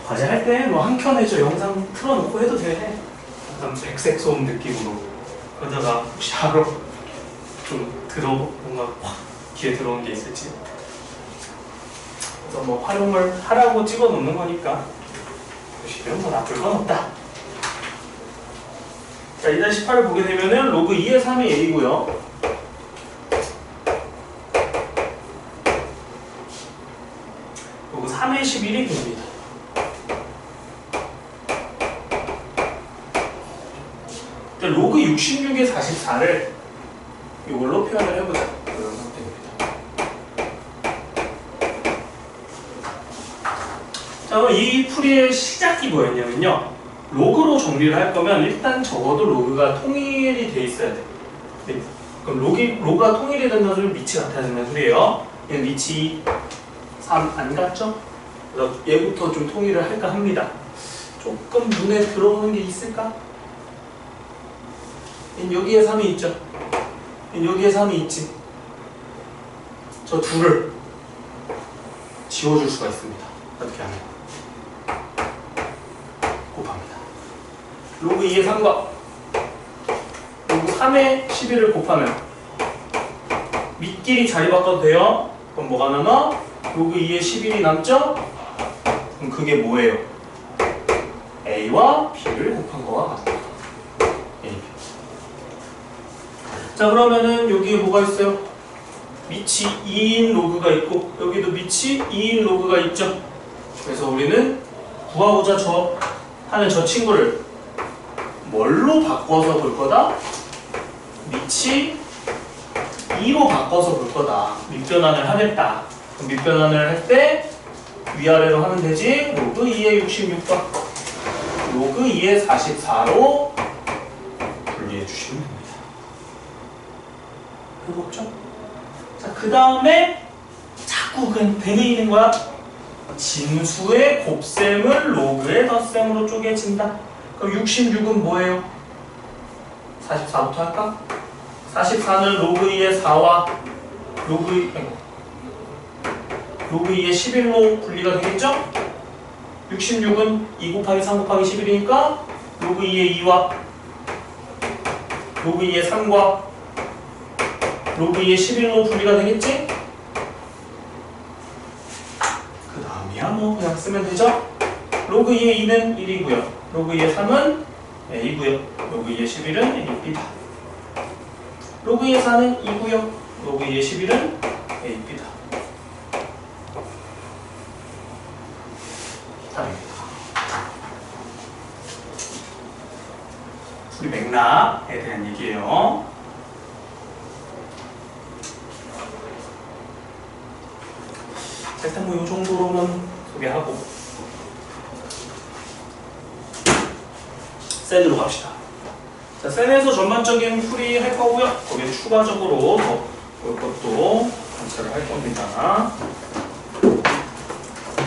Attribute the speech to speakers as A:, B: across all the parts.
A: 과제 할 때 뭐 한 켠에 저 영상 틀어놓고 해도 돼. 약간 백색 소음 느낌으로. 그러다가 혹시 하루 좀 뭔가 확 귀에 들어온 게 있을지. 그래서 뭐 활용을 하라고 찍어 놓는 거니까 보시면 뭐 나쁠 건 없다. 자, 2-18을 보게 되면은 로그 2의 3이 a고요. 로그 3의 11이 b입니다. 로그 66의 44를 이걸로 표현을 해보자. 이런 상태입니다. 자, 그럼 이 풀이의 시작이 뭐였냐면요. 로그로 정리를 할 거면 일단 적어도 로그가 통일이 돼 있어야 돼. 네. 그럼 로그가 통일이 된다는 소리는 밑이 같아지는 소리예요. 얘는 밑이 3 안 같죠? 그래서 얘부터 좀 통일을 할까 합니다. 조금 눈에 들어오는 게 있을까? 여기에 3이 있죠? 여기에 3이 있지? 저 둘을 지워줄 수가 있습니다. 어떻게 하면? 곱합니다. 로그 2의 3과 로그 3의 11을 곱하면 밑끼리 자리 바꿔도 돼요? 그럼 뭐가 남아? 로그 2의 11이 남죠? 그럼 그게 뭐예요? A와 B를 곱한 거와 같습니다. 자, 그러면은 여기에 뭐가 있어요? 밑이 2인 로그가 있고 여기도 밑이 2인 로그가 있죠. 그래서 우리는 구하고자 하는 저 친구를 뭘로 바꿔서 볼 거다? 밑이 2로 바꿔서 볼 거다. 밑변환을 하겠다. 그럼 밑변환을 할 때 위아래로 하면 되지. 로그 2의 66과 로그 2의 44로 분리해 주시면 됩니다. 없죠? 자, 그 다음에 자꾸 그냥 되뇌이는 거야. 진수의 곱셈을 로그의 덧셈으로 쪼개진다. 그럼 66은 뭐예요? 44부터 할까? 44는 로그 2의 4와 로그 2의 11로 분리가 되겠죠? 66은 2 곱하기 3 곱하기 11이니까 로그 2의 2와 로그 2의 3과 로그 2의 11로 분리가 되겠지? 그 다음이야 뭐 그냥 쓰면 되죠? 로그 2의 2는 1이고요. 로그 2의 3은 a고요. 로그 2의 11은 ab다. 로그 2의 4는 2고요. 로그 2의 11은 ab다. 답입니다. 우리 맥락에 대한 얘기예요. 일단 뭐 이 정도로는 소개하고 센으로 갑시다. 자, 센에서 전반적인 풀이 할 거고요. 거기에 추가적으로 더 볼 것도 관찰을 할 겁니다.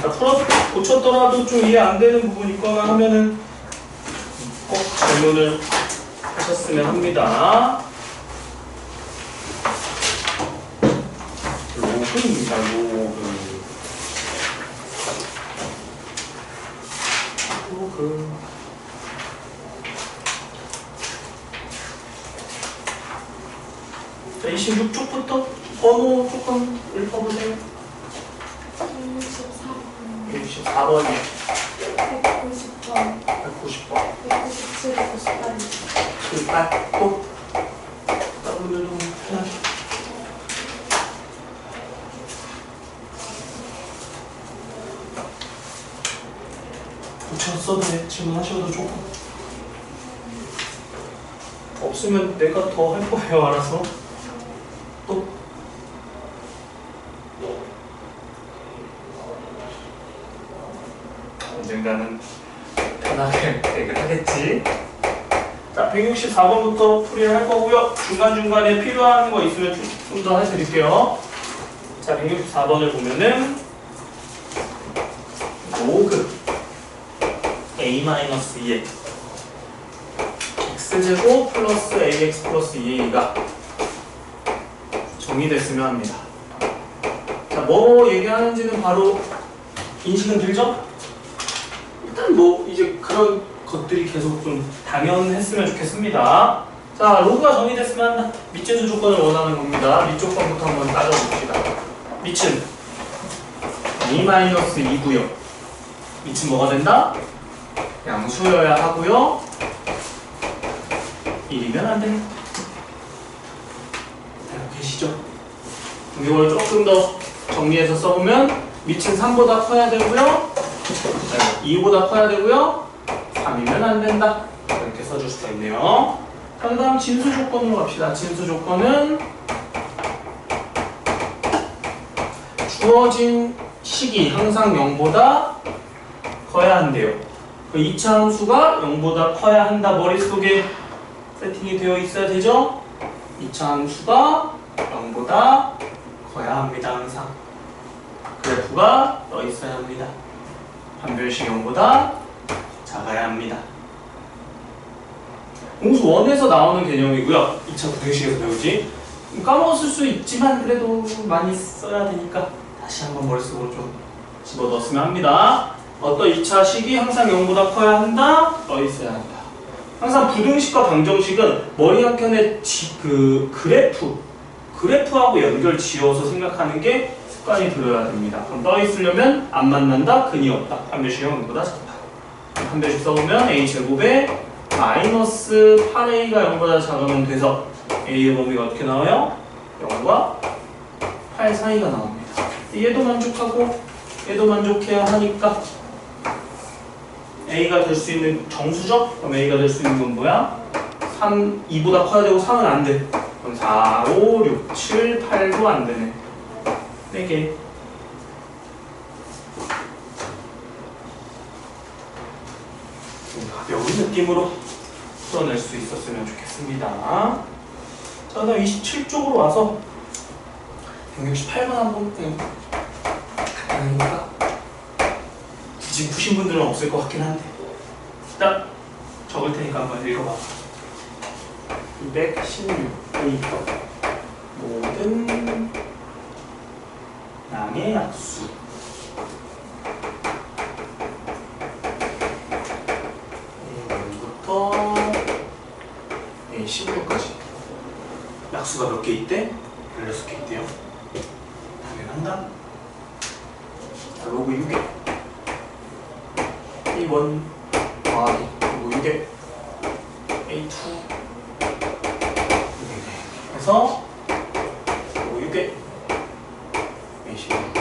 A: 자, 풀어서 고쳤더라도 좀 이해 안 되는 부분이 있거나 하면은 꼭 질문을 하셨으면 합니다. 로그입니다. 로그. 자, 26쪽부터 번호 조금 읽어보세요. 164번이요.
B: 190번.
A: 190번.
B: 197, 98.
A: 98. 또? 따로는 좀 편하게. 붙였어도 돼. 질문하셔도 좋고. 없으면 내가 더 할 거예요, 알아서. 또? 언젠가는 편하게 얘기를 하겠지. 자, 164번부터 풀이를 할 거고요. 중간중간에 필요한 거 있으면 좀 더 해드릴게요. 자, 164번을 보면은 로그 a-2의 x제곱 플러스 ax 플러스 2a가 정의됐으면 합니다. 자, 뭐 얘기하는지는 바로 인식은 들죠? 일단 뭐 이제 그런 것들이 계속 좀 당연했으면 좋겠습니다. 자, 로그가 정의됐으면 밑진수 조건을 원하는 겁니다. 밑조건부터 한번 따져봅시다. 밑은 2-2고요. 밑은 뭐가 된다? 양수여야 하고요. 1이면 안 됩니다. 알고 계시죠? 이걸 조금 더 정리해서 써보면 밑은 3보다 커야 되고요. 2보다 커야 되고요. 3이면 안 된다. 이렇게 써줄 수가 있네요. 자, 그 다음 진수 조건으로 갑시다. 진수 조건은 주어진 식이 항상 0보다 커야 한대요. 그 2차 함수가 0보다 커야 한다. 머릿속에 세팅이 되어 있어야 되죠? 2차 함수가 0보다 커야 합니다. 항상. 그래프가 떠 있어야 합니다. 판별식 0보다 작아야 합니다. 공수 1에서 나오는 개념이고요. 2차 구형식에서 배우지. 까먹었을 수 있지만 그래도 많이 써야 되니까 다시 한번 머릿속으로 좀 집어넣었으면 합니다. 어떤 2차 식이 항상 0보다 커야 한다? 떠 있어야 한다. 항상 부등식과 방정식은 머리 한켠에 그래프하고 연결 지어서 생각하는 게 습관이 들어야 됩니다. 그럼 떠 있으려면 안 만난다? 근이 없다. 판별식이 0보다 작다. 판별식 써보면 a제곱에 마이너스 8a가 0보다 작으면 돼서 a의 범위가 어떻게 나와요? 0과 8 사이가 나옵니다. 얘도 만족하고 얘도 만족해야 하니까 a가 될 수 있는 정수죠? 그럼 a가 될 수 있는 건 뭐야? 3, 2보다 커야 되고 3은 안 돼. 그럼 4, 5, 6, 7, 8도 안 되네. 4개. 가벼운 느낌으로 풀어낼 수 있었으면 좋겠습니다. 자, 그다음 27쪽으로 와서 168번 한번 간단하니까 굳이 푸신 분들은 없을 것 같긴 한데 일단 적을 테니까 한번 읽어봐. 216의 모든 양의 약수 A16까지 약수가 몇 개 있대? 16개 있대요. 당연한다. 로그 6에 A1 더하기 로그 6에 A2 그래서 로그 6에 A16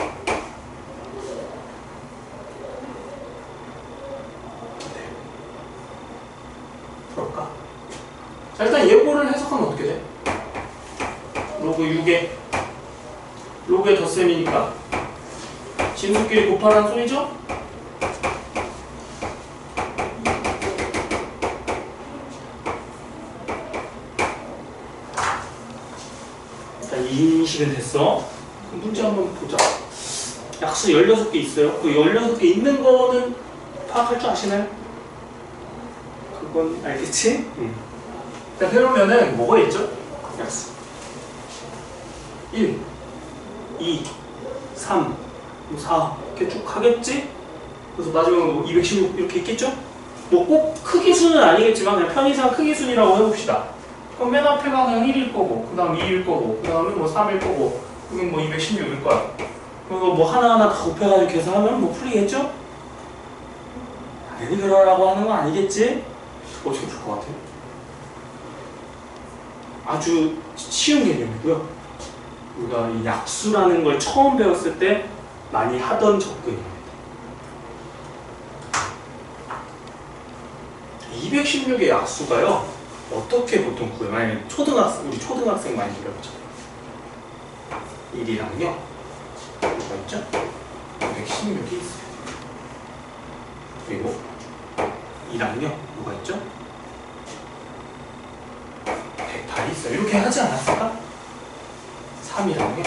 A: 그럴까? 자, 일단 예고를 해석하면 어떻게 돼? 로그 6에 로그의 덧셈이니까 진수끼리 곱하라는 소리죠? 일단 이 인식은 됐어. 그럼 문제 한번 보자. 약수 16개 있어요. 그 16개 있는 거는 파악할 줄 아시나요? 그건 알겠지? 일단 해보면은 뭐가 있죠? 약수 1, 2, 3, 4 이렇게 쭉 가겠지? 그래서 마지막에 뭐 216 이렇게 있겠죠? 뭐 꼭 크기순은 아니겠지만 그냥 편의상 크기순이라고 해봅시다. 그럼 맨 앞에가 그냥 1일 거고 그 다음 2일 거고 그 다음에 뭐 3일 거고 그건 뭐 216일 거야. 그리고 뭐 하나하나 다 곱해가지고 계산하면 뭐 풀리겠죠? 당연히 그러라고 하는 건 아니겠지? 어떻게 풀 것 같아요? 아주 쉬운 개념이고요. 우리가 이 약수라는 걸 처음 배웠을 때 많이 하던 접근입니다. 216의 약수가요. 어떻게 보통 구해요? 만약에 우리 초등학생 많이 배웠죠. 1이랑요. 뭐가 있죠? 216이 있어요. 그리고 2랑요. 뭐가 있죠? 108이 있어요. 이렇게 하지 않았을까? 3이랑요.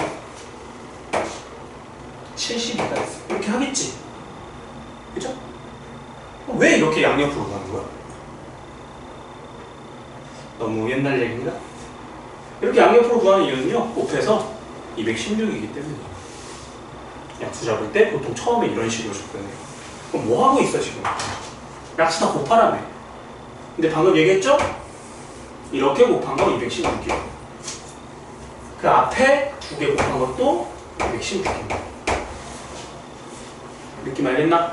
A: 72가 있어. 이렇게 하겠지? 그죠? 왜 이렇게 양옆으로 가는 거야? 너무 옛날 얘기인가? 이렇게 양옆으로 구하는 이유는요. 곱해서 216이기 때문이에요. 약수 잡을 때 보통 처음에 이런 식으로 접근해요. 그럼 뭐 하고 있어 지금? 약수 다 곱하라며. 근데 방금 얘기했죠? 이렇게 곱한 거 216이에요. 그 앞에 두 개 곱한 것도 216입니다. 느낌 알겠나?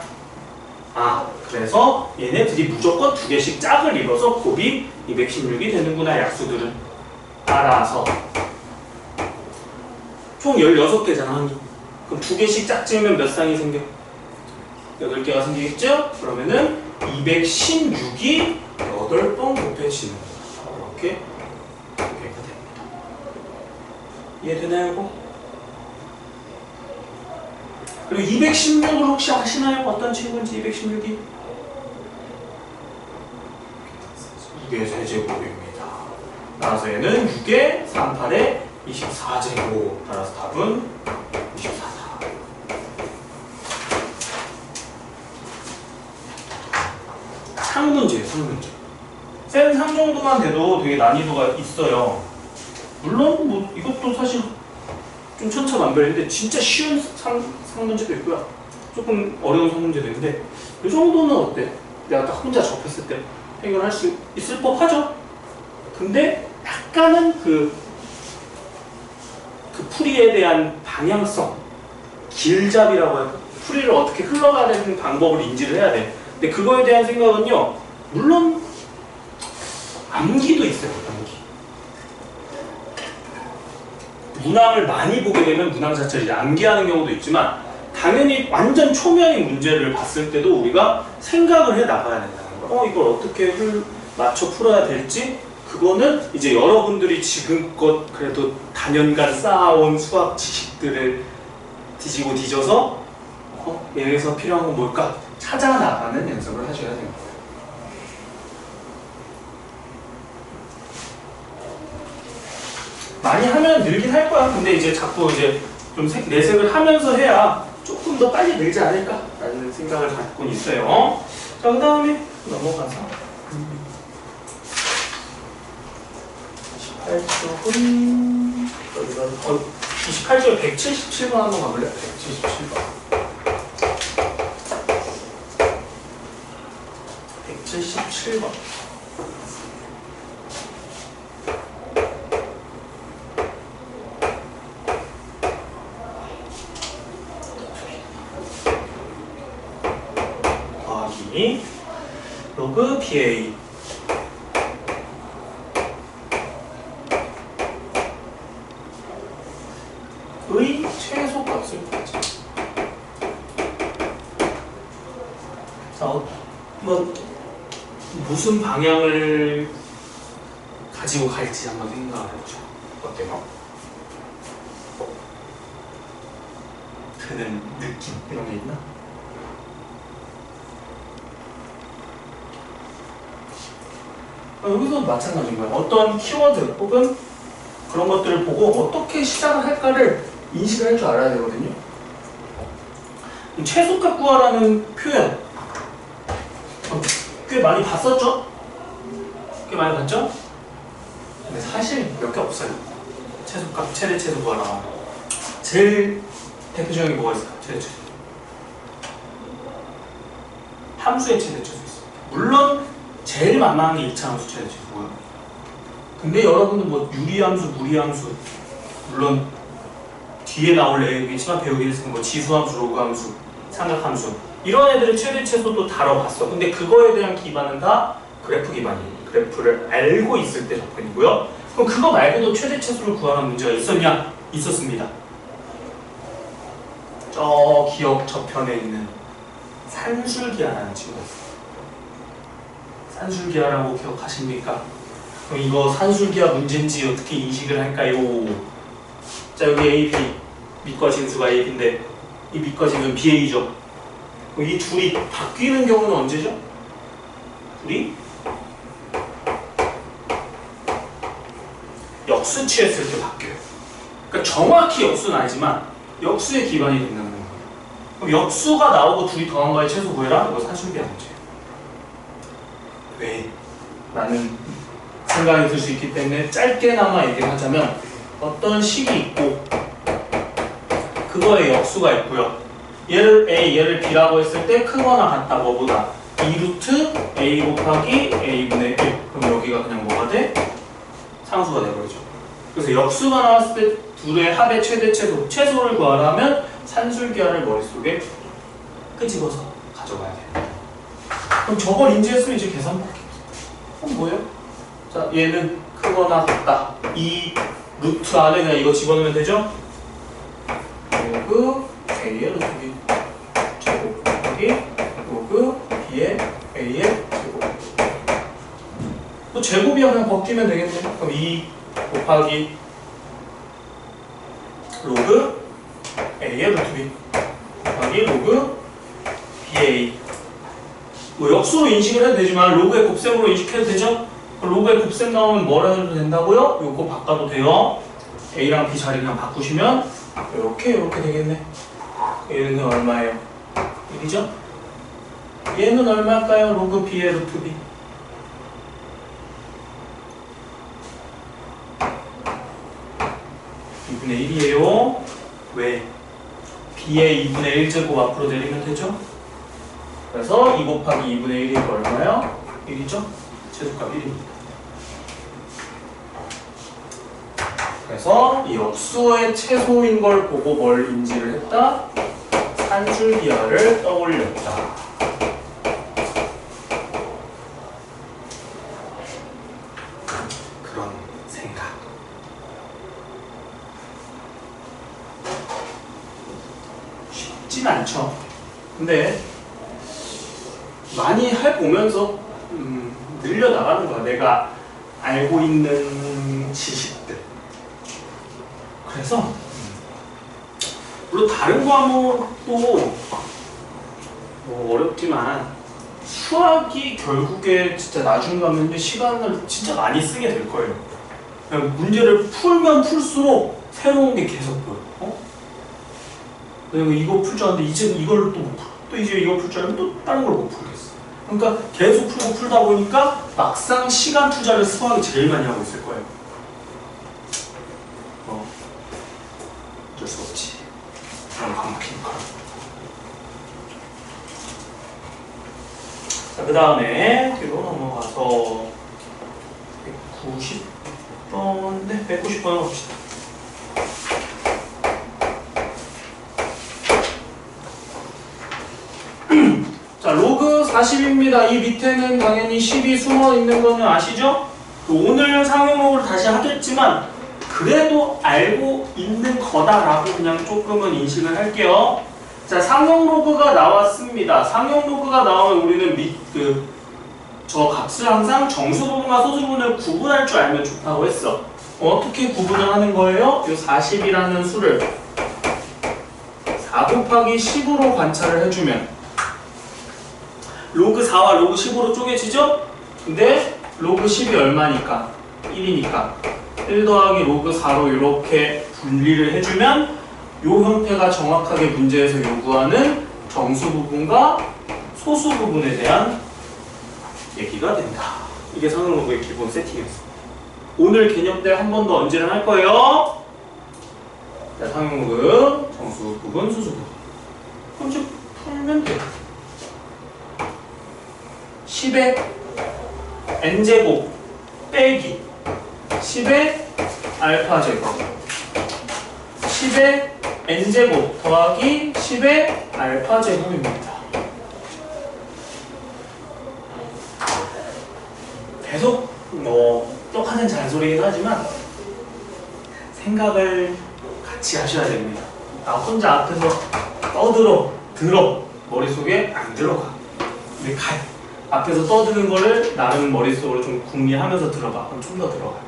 A: 아, 그래서 얘네들이 무조건 두 개씩 짝을 이뤄서 곱이 216이 되는구나, 약수들은. 따라서 총 16개잖아, 항이. 그럼 두 개씩 짝지으면 몇 쌍이 생겨? 8개가 생기겠죠? 그러면은 216이 8번 곱해지는 거야. 이렇게 두 개가 됩니다. 이해되나요, 이거? 그리고 216을 혹시 아시나요? 어떤 친구인지 216이? 이게 세제곱입니다. 따라서 얘는 6에 38에 24제곱. 따라서 답은 24다. 상문제예요, 상문제. 센 3 정도만 돼도 되게 난이도가 있어요. 물론 뭐 이것도 사실 좀 천차만별인데 진짜 쉬운 상문제도 있고요. 조금 어려운 상문제도 있는데 이 정도는 어때? 내가 딱 혼자 접했을 때 해결할 수 있을 법하죠? 근데 약간은 그 풀이에 대한 방향성, 길잡이라고 할까? 풀이를 어떻게 흘러가는 방법을 인지를 해야 돼. 근데 그거에 대한 생각은요, 물론 암기도 있어요, 암기. 문항을 많이 보게 되면 문항 자체를 이제 암기하는 경우도 있지만 당연히 완전 초면의 문제를 봤을 때도 우리가 생각을 해 나가야 된다는 거야. 이걸 어떻게 맞춰 풀어야 될지 그거는 이제 여러분들이 지금껏 그래도 단연간 쌓아온 수학 지식들을 뒤지고 뒤져서 얘에서 필요한 건 뭘까? 찾아 나가는 연습을 하셔야 됩니다. 많이 하면 늘긴 할 거야. 근데 이제 자꾸 이제 좀 내색을 하면서 해야 조금 더 빨리 늘지 않을까라는 생각을 갖고 있어요. 자, 그 다음에 넘어가서 28쪽은 28쪽에 177번 한번 가볼래요? 177번. 177번. 더하기 로그 BA 의 최소값을 구하자. 자, 뭐 무슨 방향을 가지고 갈지 한번 생각을 해보죠. 어때요? 드는 느낌 이런 게 있나? 여기서 마찬가지인 거예요. 어떤 키워드 혹은 그런 것들을 보고 어떻게 시작을 할까를 인식을 할 줄 알아야 되거든요. 최소값 구하라는 표현 꽤 많이 봤었죠? 꽤 많이 봤죠? 근데 사실 몇 개 없어요. 최소값, 최대 최소 구하라. 제일 대표적인 게 뭐가 있을까? 최대 최소. 함수의 최대 최소 있어요. 물론 제일 만만한 게 2차 함수 최대 최소고요. 근데 여러분들 뭐 유리함수, 무리함수 물론 뒤에 나올 내용이지만 배우기 위해서는 뭐 지수함수, 로그함수, 삼각함수 이런 애들의 최대 최소도 다뤄봤어. 근데 그거에 대한 기반은 다 그래프 기반이에요. 그래프를 알고 있을 때 접근이고요. 그럼 그거 말고도 최대 최소를 구하는 문제가 있었냐? 있었습니다. 저 기억 저편에 있는 산술기하라는 친구가 있어요. 산술기하라고 기억하십니까? 그럼 이거 산술기하 문제인지 어떻게 인식을 할까요? 자, 여기 A, B 밑과 진수가 A, B인데 이 밑과 진수는 BA죠. 이 둘이 바뀌는 경우는 언제죠? 둘이 역수 취했을 때 바뀌어요. 그러니까 정확히 역수는 아니지만 역수의 기반이 된다는 거예요. 그럼 역수가 나오고 둘이 더한 거에 최소 구해라? 이거 산술기하 문제예요. 왜? 라는 생각이 들 수 있기 때문에 짧게나마 얘기를 하자면 어떤 식이 있고 그거에 역수가 있고요. 얘를 A, 얘를 B라고 했을 때 크거나 같다 뭐보다 2루트 A 곱하기 A분의 1. 그럼 여기가 그냥 뭐가 돼? 상수가 돼버리죠. 그래서 역수가 나왔을 때 둘의 합의 최대 최소를 구하려면 산술기하를 머릿속에 끄집어서 가져가야 돼. 그럼 저걸 인지했으면 이제 계산밖에 없어. 그럼 뭐예요? 자, 얘는 크거나 같다. 이 루트 안에 그냥 이거 집어넣으면 되죠? 로그 A의 루트 B 제곱 곱하기 로그 B의 A의 제곱. 또 제곱이야 그냥 벗기면 되겠네. 그럼 2 곱하기 로그 A의 루트 B 곱하기 로그 B의 뭐 역수로 인식을 해도 되지만 로그의 곱셈으로 인식해도 되죠? 로그의 곱셈 나오면 뭐라 해도 된다고요? 요거 바꿔도 돼요. A랑 B 자리 그냥 바꾸시면 이렇게 되겠네. 얘는 얼마예요? 1이죠? 얘는 얼마일까요? 로그 B의 루트 B. (2분의 1이에요) 왜? B의 2분의 1제곱 앞으로 내리면 되죠? 그래서 2 곱하기 2분의 1이 얼마요? 1이죠? 최소값 1입니다. 그래서 이 역수의 최소인 걸 보고 뭘 인지를 했다? 산술기하를 떠올렸다. 그런 생각. 쉽진 않죠. 근데 많이 보면서 늘려나가는 거야. 내가 알고 있는 지식들. 그래서 물론 다른 과목도 뭐 어렵지만 수학이 결국에 진짜 나중 가면 시간을 진짜 많이 쓰게 될 거예요. 그냥 문제를 풀면 풀수록 새로운 게 계속 보여. 내가 이거 풀 줄 알았는데 이제 이걸 또 못 풀어. 또 이제 이거 풀 줄 알았는데 또 다른 걸 못 풀겠어. 그러니까 계속 풀다 보니까 막상 시간 투자를 수학이 제일 많이 하고 있을 거예요. 어쩔 수 없지. 그런 과목이니까. 자, 그 다음에 뒤로 넘어가서 190번, 네, 190번 갑시다. 자, 로그 40입니다. 이 밑에는 당연히 10이 숨어 있는 거는 아시죠? 오늘 상용록을 다시 하겠지만 그래도 알고 있는 거다라고 그냥 조금은 인식을 할게요. 자, 상용로그가 나왔습니다. 상용로그가 나오면 우리는 저 값을 항상 정수 부분과 소수 부분을 구분할 줄 알면 좋다고 했어. 어떻게 구분을 하는 거예요? 이 40이라는 수를 4 곱하기 10으로 관찰을 해주면 로그 4와 로그 10으로 쪼개지죠? 근데 로그 10이 얼마니까? 1이니까 1 더하기 로그 4로 이렇게 분리를 해주면 이 형태가 정확하게 문제에서 요구하는 정수 부분과 소수 부분에 대한 얘기가 된다. 이게 상용로그의 기본 세팅이었어. 오늘 개념 때 한 번 더 언제는 할 거예요. 자, 상용로그 정수 부분, 소수 부분. 그럼 이제 풀면 돼. 10의 n제곱 빼기 10의 알파제곱 10의 n제곱 더하기 10의 알파제곱입니다. 계속 똑같은 잔소리긴 하지만 생각을 같이 하셔야 됩니다. 나 혼자 앞에서 들어 머릿속에 안 들어가. 근데 앞에서 떠드는 거를 나름 머릿속으로 좀 궁리하면서 들어봐. 그럼 좀 더 들어가요.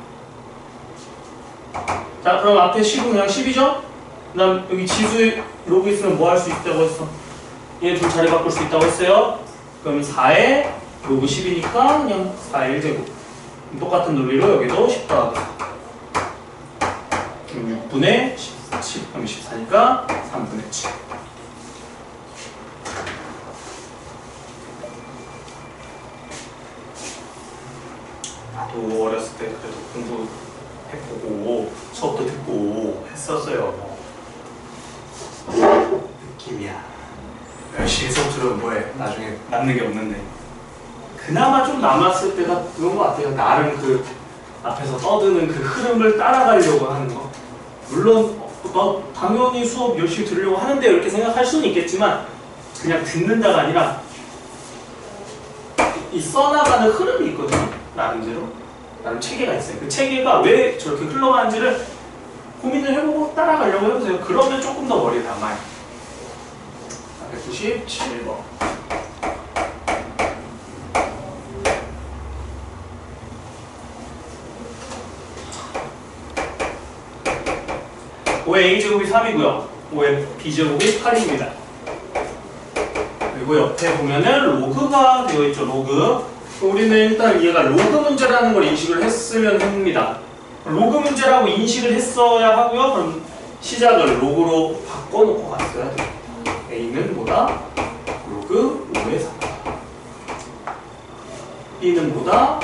A: 자, 그럼 앞에 10은 그냥 10이죠? 그 다음 여기 지수에 로그 있으면 뭐 할 수 있다고 했어? 얘 둘 자리 바꿀 수 있다고 했어요? 그럼 4에 로그 10이니까 그냥 4의 1제곱. 똑같은 논리로 여기도 10 더하기 4. 그럼 6분의 10, 그럼 14니까 3분의 7. 나도 어렸을 때 그래도 공부해보고 수업도 듣고 했었어요. 느낌이야. 열심히 수업 들으면 뭐해? 나중에 남는 게 없는데. 그나마 좀 남았을 때가 그런 것 같아요. 나름 그 앞에서 떠드는 그 흐름을 따라가려고 하는 거. 물론 당연히 수업 열심히 들으려고 하는데 이렇게 생각할 수는 있겠지만 그냥 듣는다가 아니라 이 써나가는 흐름이 있거든요. 나름대로. 나름 체계가 있어요. 그 체계가 왜 저렇게 흘러가는지를 고민을 해보고 따라가려고 해보세요. 그러면 조금 더 머리에 남아요. 197번. 오의 A제곱이 3이고요. 5의 B제곱이 8입니다. 그리고 옆에 보면은 로그가 되어 있죠. 로그. 우리는 일단 얘가 로그 문제라는 걸 인식을 했으면 합니다. 로그 문제라고 인식을 했어야 하고요. 그럼 시작을 로그로 바꿔놓고 갔어야 돼요. A는 뭐다? 로그 5의 3. B는 뭐다?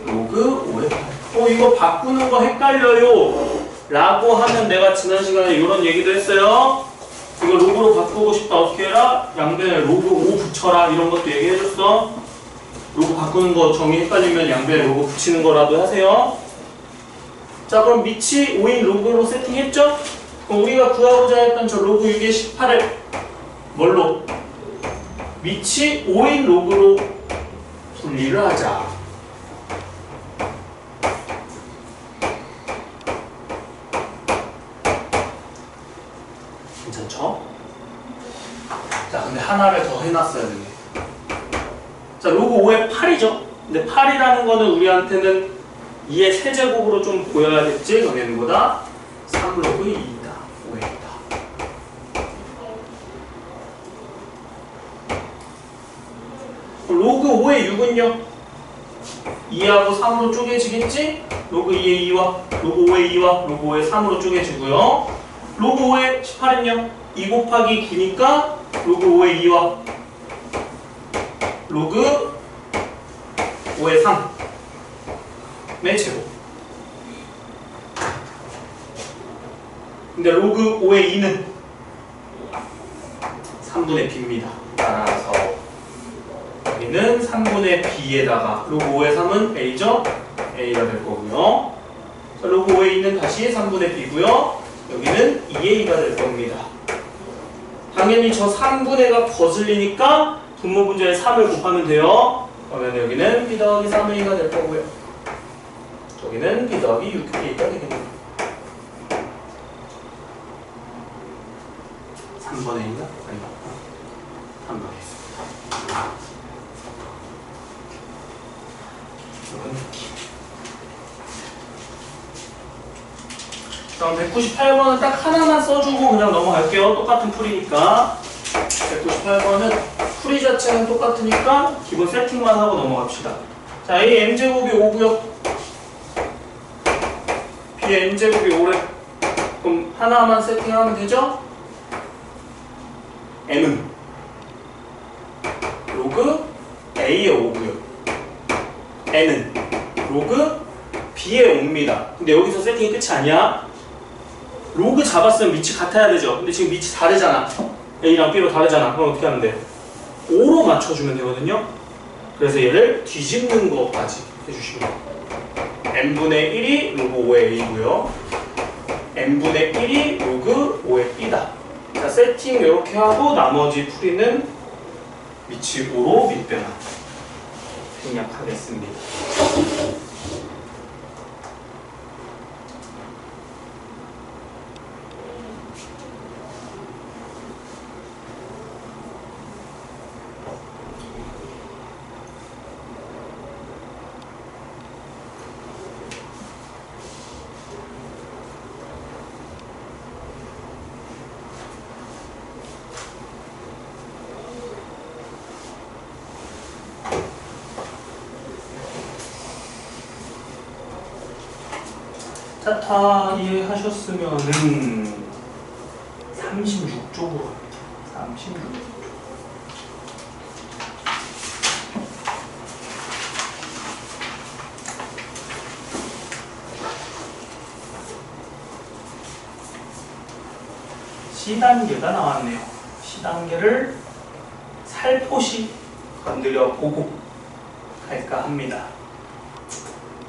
A: 로그 5의 8. 이거 바꾸는 거 헷갈려요. 라고 하면 내가 지난 시간에 이런 얘기도 했어요. 이거 로그로 바꾸고 싶다. 어떻게 해라? 양변에 로그 5 붙여라. 이런 것도 얘기해줬어. 로그 바꾸는 거 정의 헷갈리면 양변에 로그 붙이는 거라도 하세요. 자, 그럼 밑이 5인 로그로 세팅했죠? 그럼 우리가 구하고자 했던 저 로그 6의 18을 뭘로? 밑이 5인 로그로 분리를 하자. 괜찮죠? 자, 근데 하나를 더 해놨어야 되네. 자, 로그 5의 8이죠? 근데 8이라는 거는 우리한테는 2의 세제곱으로 좀 보여야겠지? 그럼 얘는 뭐다? 3로그 2이다. 5이다. 로그 5의 6은요? 2하고 3으로 쪼개지겠지? 로그 2의 2와 로그 5의 2와 로그 5의 3으로 쪼개지고요. 로그 5의 18은요? 2 곱하기 9니까 로그 5의 2와 로그 5의 3의 제곱. 근데 로그 5의 2는 3분의 b입니다. 따라서 여기는 3분의 b에다가 로그 5의 3은 a죠? a가 될 거고요. 자, 로그 5의 2는 다시 3분의 b고요. 여기는 2a가 될 겁니다. 당연히 저 3분의가 거슬리니까 분모 분자에 3을 곱하면 돼요. 그러면 여기는 b 더하기 3a가 될 거고요. 여기는 b 더하기 6a가 되겠네요. 3번에인가? 아니다. 3번에 있습니다. 이런 느낌. 그럼 198번은 딱 하나만 써주고 그냥 넘어갈게요. 똑같은 풀이니까. 198번은 풀이 자체는 똑같으니까 기본 세팅만 하고 넘어갑시다. 자, A m제곱이 5고요. B m제곱이 5래. 그럼 하나만 세팅하면 되죠? m은 로그 A의 5고요. n은 로그 B의 5입니다. 근데 여기서 세팅이 끝이 아니야. 로그 잡았으면 밑이 같아야 되죠. 근데 지금 밑이 다르잖아. A랑 B로 다르잖아. 그럼 어떻게 하면 돼? 5로 맞춰주면 되거든요. 그래서 얘를 뒤집는 것까지 해주시면 돼요. n분의 1이 로그 5의 A고요. n분의 1이 로그 5의 B다. 자, 세팅 이렇게 하고 나머지 풀이는 밑이 5로 밑변화 생략하겠습니다. 자, 다 이해하셨으면은 36쪽으로 갑니다. 36쪽. C단계가 나왔네요. C C단계를 살포시 건드려 보고 갈까 합니다.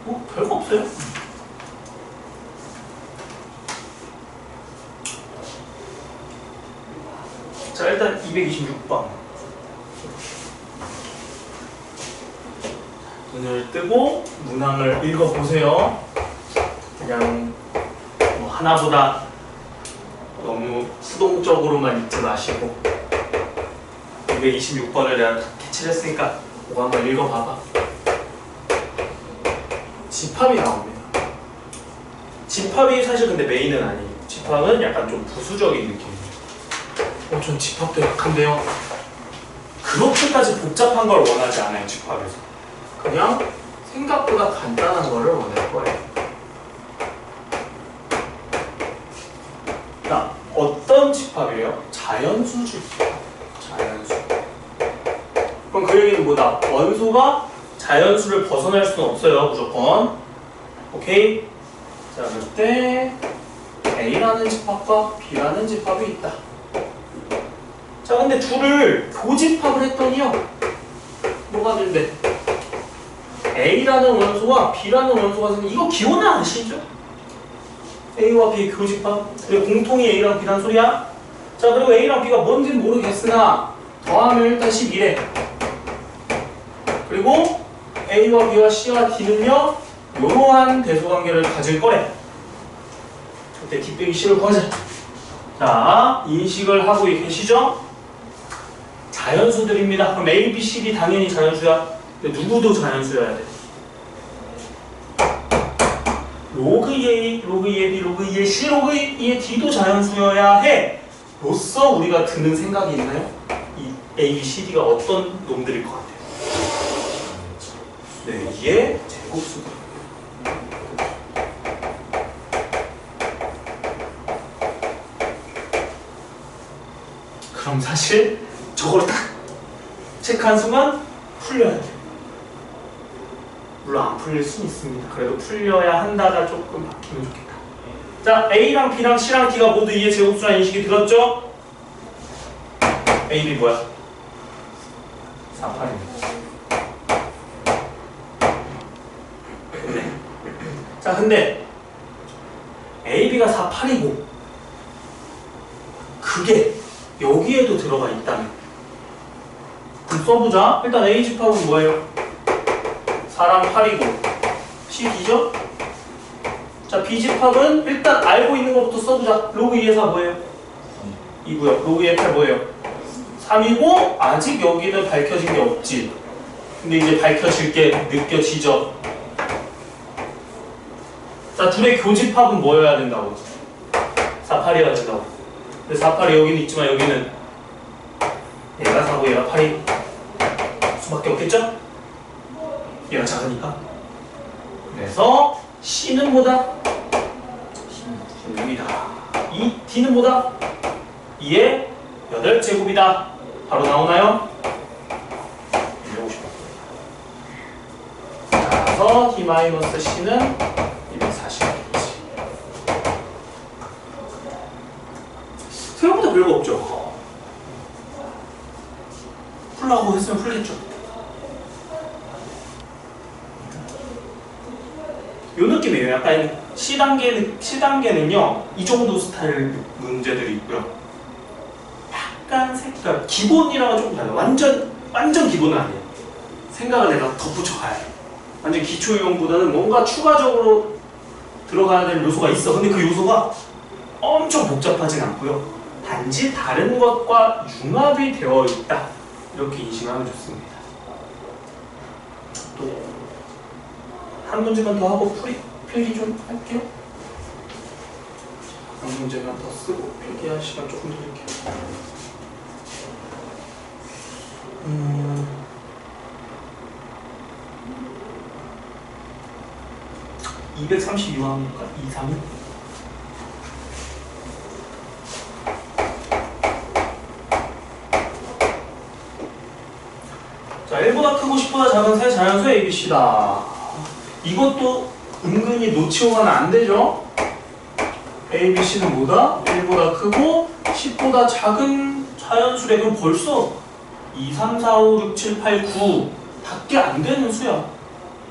A: 뭐 별거 없어요. 자, 일단 226번 눈을 뜨고 문항을 읽어보세요. 그냥 뭐 하나보다 너무 수동적으로만 읽지 마시고 226번을 내가 캐치를 했으니까 그거 한번 읽어봐봐. 집합이 나옵니다. 집합이 사실 근데 메인은 아니에요. 집합은 약간 좀 부수적인 느낌이에요. 전 집합도 약한데요. 그렇게까지 복잡한 걸 원하지 않아요. 집합에서 그냥 생각보다 간단한 거를 원할 거예요. 자, 어떤 집합이에요? 자연수 집합. 자연수. 그럼 그 얘기는 뭐다? 원소가 자연수를 벗어날 수는 없어요. 무조건. 오케이? 자, 그때 A라는 집합과 B라는 집합이 있다. 자, 근데 둘을 교집합을 했더니요. 뭐가 된대? A라는 원소와 B라는 원소가 생긴 이거 기호는 아시죠? A와 B의 교집합. 그리고 공통이 A랑 B란 소리야. 자, 그리고 A랑 B가 뭔지는 모르겠으나 더하면 일단 11에. 그리고 A와 B와 C와 D는요 이러한 대소관계를 가질 거래. 그때 D 빼기 C를 구하자. 자, 인식을 하고 계시죠? 자연수들입니다. 그럼 A, B, C, D 당연히 자연수야. 근데 누구도 자연수여야 돼. 로그 2A, 로그 2A, B, 로그 2A, C, 로그 2A, D도 자연수여야 해. 로써 우리가 드는 생각이 있나요? 이 A, B, C, D가 어떤 놈들일 것 같아요? 네, 이게 제곱수들. 그럼 사실 저걸 딱 체크한 순간 풀려야 돼. 물론 안 풀릴 수는 있습니다. 그래도 풀려야 한다가 조금 바뀌면 좋겠다. 자, A랑 B랑 C랑 D가 모두 2의 제곱수라는 인식이 들었죠? A, B 뭐야? 48입니다. 자, 근데 A, B가 48이고 그게 여기에도 들어가 있다면 그럼 써보자. 일단 A 집합은 뭐예요? 4랑 8이고 C, D죠? 자, B 집합은 일단 알고 있는 것부터 써보자. 로그 2의 4 뭐예요? 2고요. 로그 2의 8 뭐예요? 3이고 아직 여기는 밝혀진 게 없지. 근데 이제 밝혀질 게 느껴지죠? 자, 둘의 교집합은 뭐여야 된다고? 4, 8이어야 된다고. 근데 4, 8이 여기는 있지만 여기는 얘가 4고 얘가 8이 수밖에 없겠죠? 얘가 작으니까. 그래서 C는 뭐다? 16이다. 이 D는 뭐다? 2의 8제곱이다. 바로 나오나요? 250. 그래서 D-C는 240이겠지. 생각보다 별거 없죠? 풀라고 했으면 풀겠죠? 요 느낌이에요. 약간 C단계는요 이 정도 스타일 문제들이 있고요. 약간 색깔 기본이랑은 조금 달라요. 완전 기본은 아니에요. 생각을 내가 덧붙여 가야 해. 완전 기초 유형보다는 뭔가 추가적으로 들어가야 될 요소가 있어. 근데 그 요소가 엄청 복잡하진 않고요. 단지 다른 것과 융합이 되어 있다. 이렇게 인식하면 좋습니다. 또 한 문제만 더 하고 필기 좀 할게요. 한 문제만 더 쓰고 필기할 시간 조금 드릴게요. 232화입니까? 2, 3이? 자, 1보다 크고 10보다 작은 세 자연수 ABC다. 이것도 은근히 놓치고 가면 안 되죠? ABC는 뭐다? 1보다 크고 10보다 작은 자연수래. 그럼 벌써 2, 3, 4, 5, 6, 7, 8, 9 밖에 안 되는 수야.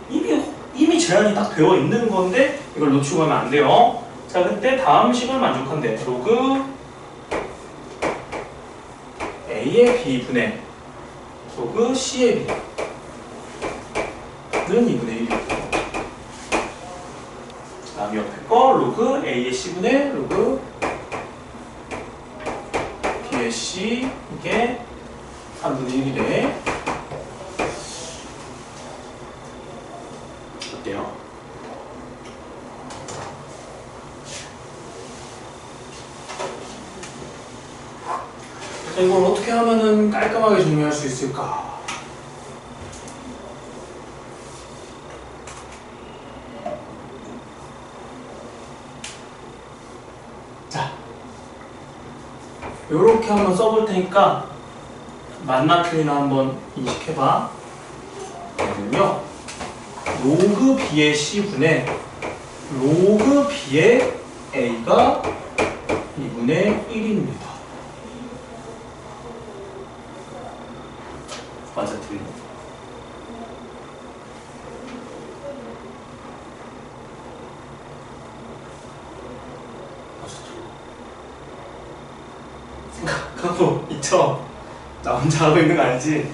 A: 이미 제한이 딱 되어 있는 건데 이걸 놓치고 가면 안 돼요. 자, 그때 다음 식을 만족한대. 로그 A의 B분의 로그 C의 B는 2분의 1이고, 다음 옆에 거 로그 A의 C분의 로그 B의 C, 이게 3분의 1이래. 어때요? 자, 이걸 어떻게 하면은 깔끔하게 정리할 수 있을까? 자, 요렇게 한번 써볼 테니까 맞나 틀리나 한번 인식해봐. 얘는요, 로그 B의 C분의 로그 B의 A가 2분의 1입니다. 맞아, 틀려. 맞아, 틀려. 생각하고 있죠? 나 혼자 하고 있는 거 아니지?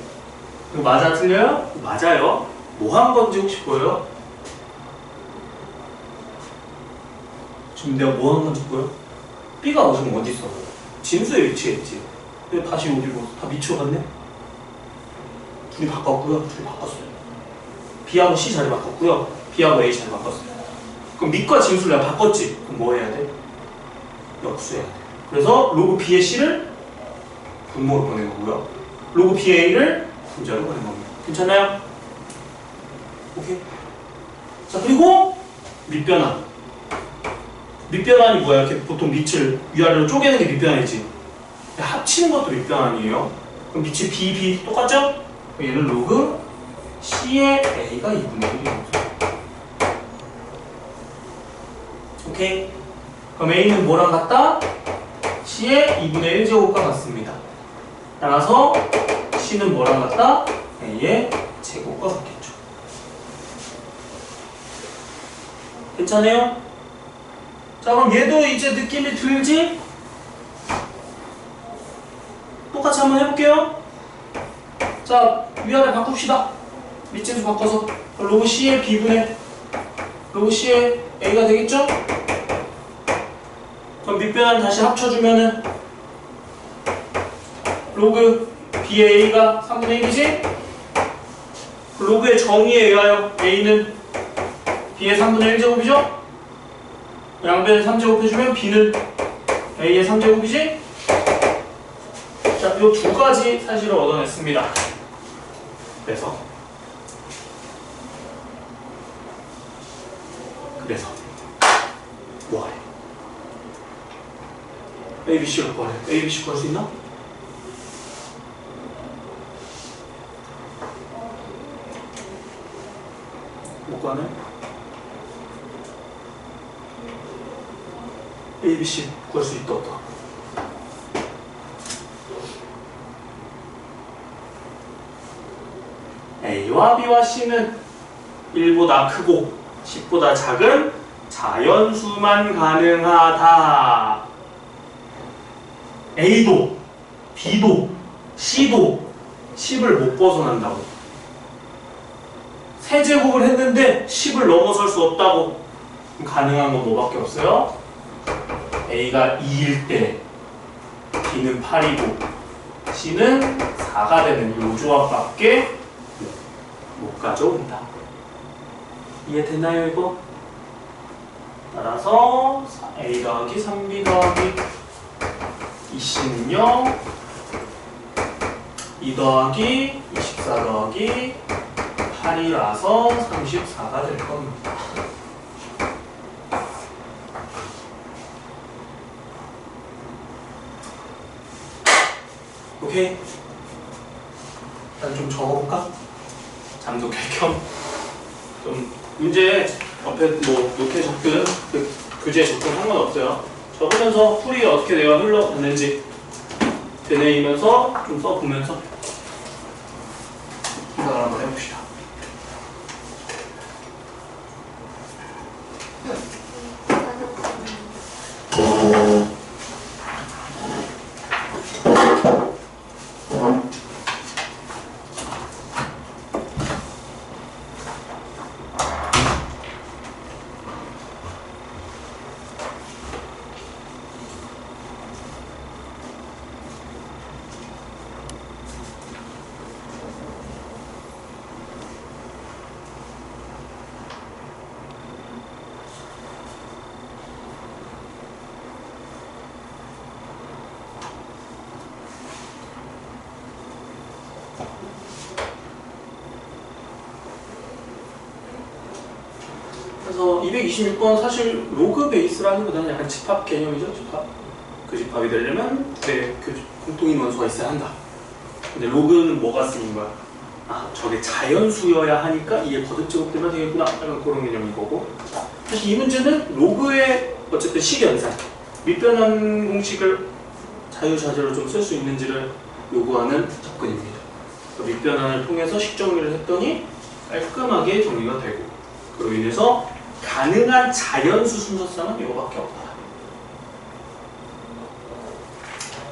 A: 이거 맞아, 틀려요? 맞아요. 뭐 한 건지 혹시 보여요? 지금 내가 뭐 한 건지 보여? B가 지금 어디 있어? 진수에 위치해 있지. 근데 다시 어디로? 다 미쳐갔네? 둘이 바꿨고요. 둘이 바꿨어요. B하고 C 자리 바꿨고요. B하고 A 자리 바꿨어요. 그럼 밑과 진수를 내가 바꿨지? 그럼 뭐 해야 돼? 역수해야 돼. 그래서 로그 B의 C를 분모로 보낸 거고요. 로그 B의 A를 분자로 보낸 겁니다. 괜찮나요? 오케이. 자, 그리고 밑변환. 밑변환이 뭐야? 이렇게 보통 밑을 위아래로 쪼개는 게 밑변환이지. 합치는 것도 밑변환이에요. 그럼 밑이 B 똑같죠? 얘는 로그 C의 A가 2분의 1이에요. 오케이. 그럼 A는 뭐랑 같다? C의 2분의 1제곱과 같습니다. 따라서 C는 뭐랑 같다? A의 제곱과 같겠죠. 괜찮아요? 자, 그럼 얘도 이제 느낌이 들지? 똑같이 한번 해볼게요. 자, 위아래 바꿉시다. 밑진수 바꿔서 로그 C의 B분의 로그 C의 A가 되겠죠? 그럼 밑변환 다시 합쳐주면은 로그 B의 A가 3분의 1이지? 로그의 정의에 의하여 A는 B의 3분의 1제곱이죠? 양변에 3제곱 해주면 B는 A의 3제곱이지? 자, 이 두 가지 사실을 얻어냈습니다. 그래서 뭐하래? ABC를 구하래. ABC 구할 수 있나? 못 구하네? ABC 구할 수 있다 없다? A와 B와 C는 1보다 크고 10보다 작은 자연수만 가능하다. A도 B도 C도 10을 못 벗어난다고. 세제곱을 했는데 10을 넘어설 수 없다고. 가능한 건 뭐밖에 없어요? A가 2일 때 B는 8이고 C는 4가 되는 이 조합밖에 못 가져온다. 이해됐나요, 이거? 따라서 A 더하기 3B 더하기 2C는요 2 더하기 24 더하기 8이라서 34가 될 겁니다. 오케이? 일단 좀 적어볼까? 잠독할 겸 좀 문제 옆에 뭐 노트에 적든 교재에 적든 상관없어요. 적으면서 풀이 어떻게 내가 흘러갔는지 되뇌이면서 좀 써보면서 생각을 한번 해봅시다. 그래서 226번 사실 로그 베이스라기보다는 약간 집합 개념이죠. 집합. 그 집합이 되려면 그 공통인 원소가 있어야 한다. 근데 로그는 뭐가 쓰인 거야? 아, 저게 자연수여야 하니까 이게 거듭제곱되면 되겠구나. 약간 그런 개념인 거고. 사실 이 문제는 로그의 어쨌든 식연산, 밑변환 공식을 자유자재로 좀 쓸 수 있는지를 요구하는 접근입니다. 밑변환을 통해서 식정리를 했더니 깔끔하게 정리가 되고, 그로 인해서 가능한 자연수 순서상은 이거밖에 없다.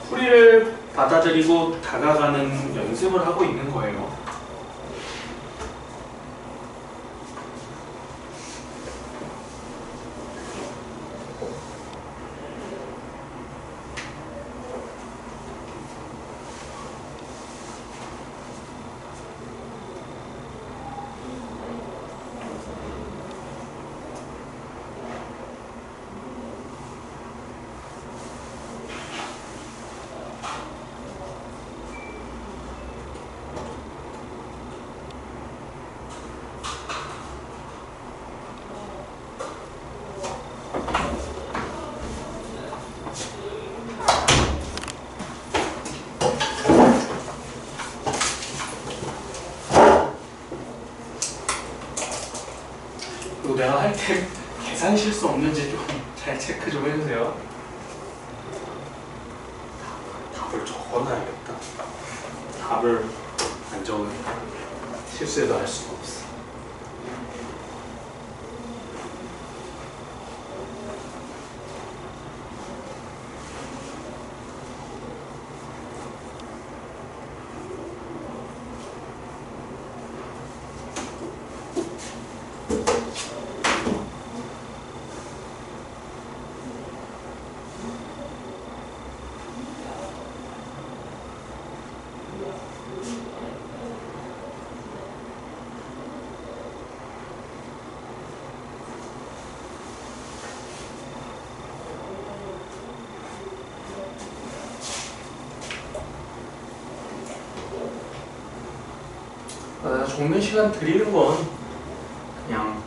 A: 풀이를 받아들이고 다가가는 연습을 하고 있는 거예요. 그리고 내가 할 때 계산 실수 없는지 좀 잘 체크 좀 해주세요. 답을 적어놔야겠다. 답을 안 적으면 실수해도 할 수가 없어. 적는 시간 드리는 건 그냥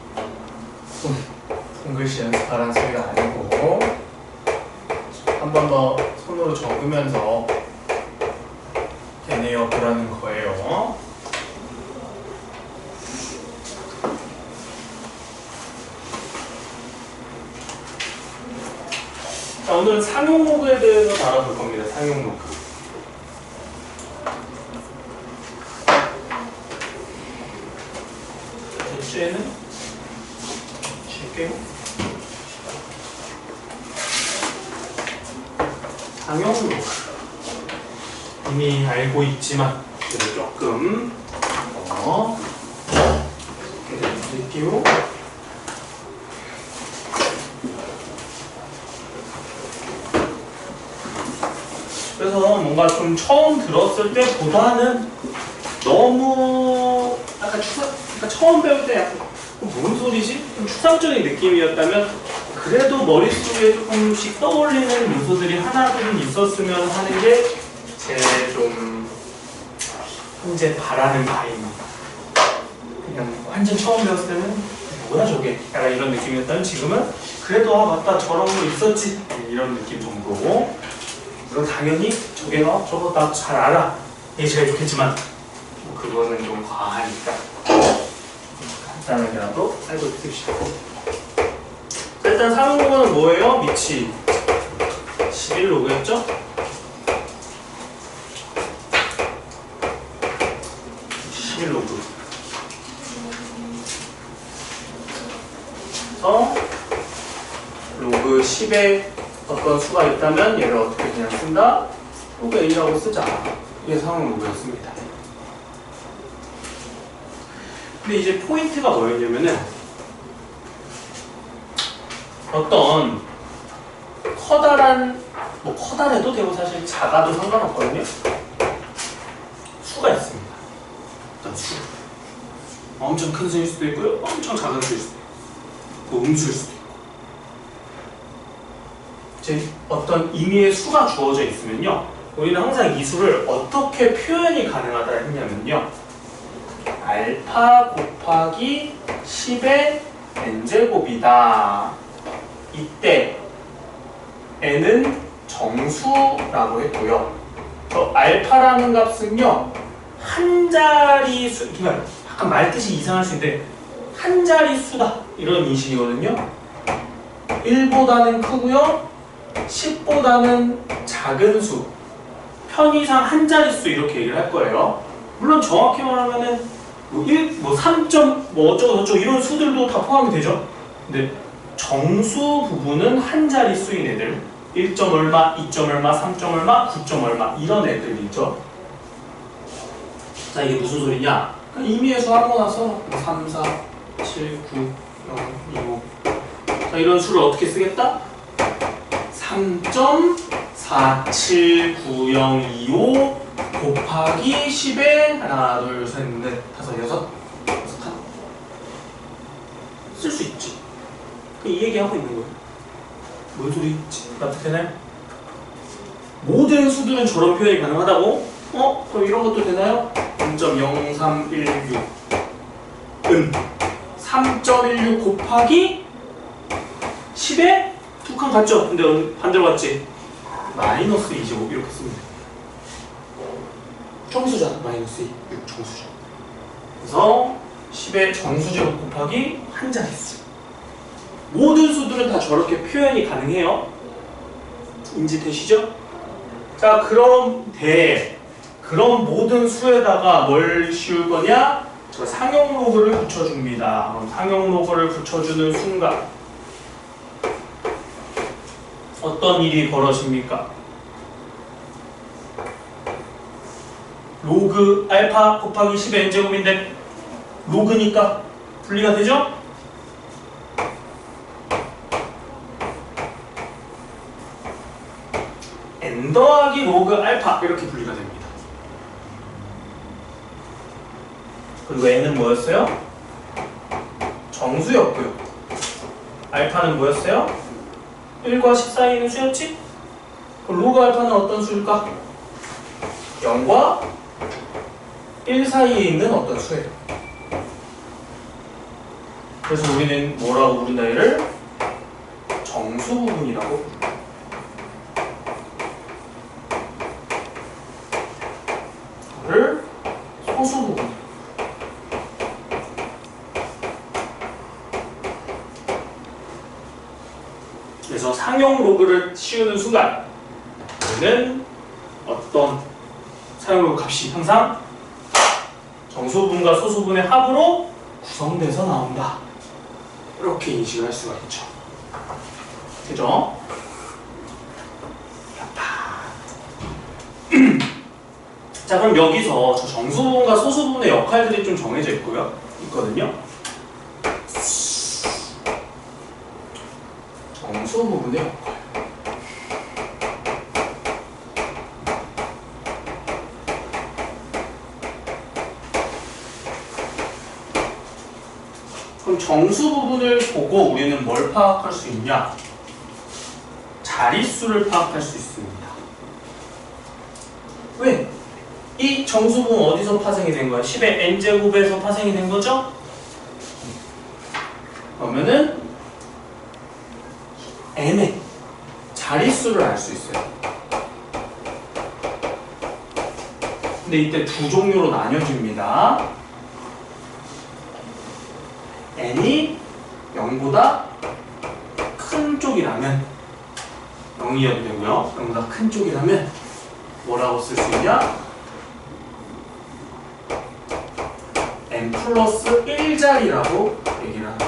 A: 손글씨 연습하라는 소리가 아니고 한 번 더 손으로 적으면서 되뇌어 보라는 거예요. 자, 오늘은 상용 로그에 대해서 다뤄볼 겁니다. 상용 로그. 쟤는 쉽게 상용 로그 이미 알고 있지만 그래도 조금 더 드릴게요. 그래서 뭔가 좀 처음 들었을 때보다는 너무 약간 처음 배울 때 약간 뭔 소리지? 좀 추상적인 느낌이었다면 그래도 머릿속에 조금씩 떠올리는 요소들이 하나둘은 있었으면 하는 게 제 좀 현재 바라는 바입니다. 그냥 완전 처음 배웠을 때는 뭐야 저게? 약간 이런 느낌이었다면 지금은 그래도 아 맞다 저런 거 있었지 이런 느낌 정도고, 물론 당연히 저게 저거 나 잘 알아 이게 제일 좋겠지만 그거는 좀 과하니까 간단하게라도 알고 있읍시다. 자, 일단 상용로그는 뭐예요? 미치 11로그였죠? 11로그. 그래서 로그 10에 어떤 수가 있다면 얘를 어떻게 그냥 쓴다? 로그 A라고 쓰자. 이게 상용 로그였습니다. 근데 이제 포인트가 뭐였냐면은 어떤 커다란, 뭐 커다래도 되고 사실 작아도 상관없거든요. 수가 있습니다. 어떤 수. 엄청 큰 수일 수도 있고요. 엄청 작은 수일 수도 있고. 뭐 음수일 수도 있고. 이제 어떤 의미의 수가 주어져 있으면요. 우리는 항상 이 수를 어떻게 표현이 가능하다 했냐면요. 알파 곱하기 10의 n제곱이다. 이때 n은 정수라고 했고요. 저 알파라는 값은요. 한 자리 수, 그냥 약간 말뜻이 이상할 수 있는데 한 자리 수다. 이런 인식이거든요. 1보다는 크고요. 10보다는 작은 수. 편의상 한 자릿수 이렇게 얘기를 할 거예요. 물론 정확히 말하면은 뭐 1, 뭐 3점, 뭐 어쩌고 저쩌고 이런 수들도 다 포함이 되죠. 근데 정수 부분은 한 자릿수인 애들 1점 얼마, 2점 얼마, 3점 얼마, 9점 얼마 이런 애들이 있죠. 자, 이게 무슨 소리냐? 의미의 수 아무거나 써. 3, 4, 7, 9, 0, 2, 5. 자, 이런 수를 어떻게 쓰겠다? 3.479025 곱하기 10에 하나, 둘, 셋, 넷, 다섯, 여섯, 쓸 수 있지. 이 얘기하고 있는 거예요. 뭔 소리지? 납득되나요? 모든 수들은 저런 표현이 가능하다고? 그럼 이런 것도 되나요? 0.0316 3.16 곱하기 10에 두 칸 같죠? 근데 반대로 갔지? 마이너스 25 이렇게 씁니다. 정수잖아. 마이너스 6 정수죠. 그래서 10의 정수제곱 곱하기 한 자릿수. 모든 수들은 다 저렇게 표현이 가능해요. 인지되시죠? 자, 그럼 그런 모든 수에다가 뭘 씌울 거냐? 저 상용 로그를 붙여줍니다. 그럼 상용 로그를 붙여주는 순간 어떤 일이 벌어집니까? 로그 알파 곱하기 10의 n제곱인데 로그니까 분리가 되죠? n 더하기 로그 알파 이렇게 분리가 됩니다. 그리고 n은 뭐였어요? 정수였고요. 알파는 뭐였어요? 1과 10 사이에 있는 수였지? 그럼 로그 알파는 어떤 수일까? 0과 1 사이에 있는 어떤 수예요. 그래서 우리는 뭐라고 부른다 얘를? 정수 부분이라고 부른다. 이거를 소수 부분. 그래서 상용 로그를 씌우는 순간 우리는 어떤 상용 로그 값이 항상 정수분과 소수분의 합으로 구성돼서 나온다. 이렇게 인식을 할 수가 있죠. 그죠? 자, 그럼 여기서 저 정수분과 소수분의 역할들이 좀 정해져 있거든요. 정수 부분의 역할. 그럼 정수 부분을 보고 우리는 뭘 파악할 수 있냐? 자릿수를 파악할 수 있습니다. 왜? 이 정수 부분 어디서 파생이 된 거야? 10의 n제곱에서 파생이 된 거죠? 그러면은 n의 자릿수를 알 수 있어요. 근데 이때 두 종류로 나뉘어집니다. n이 0보다 큰 쪽이라면 0이어도 되고요. 0보다 큰 쪽이라면 뭐라고 쓸 수 있냐? n 플러스 1자리라고 얘기를 합니다.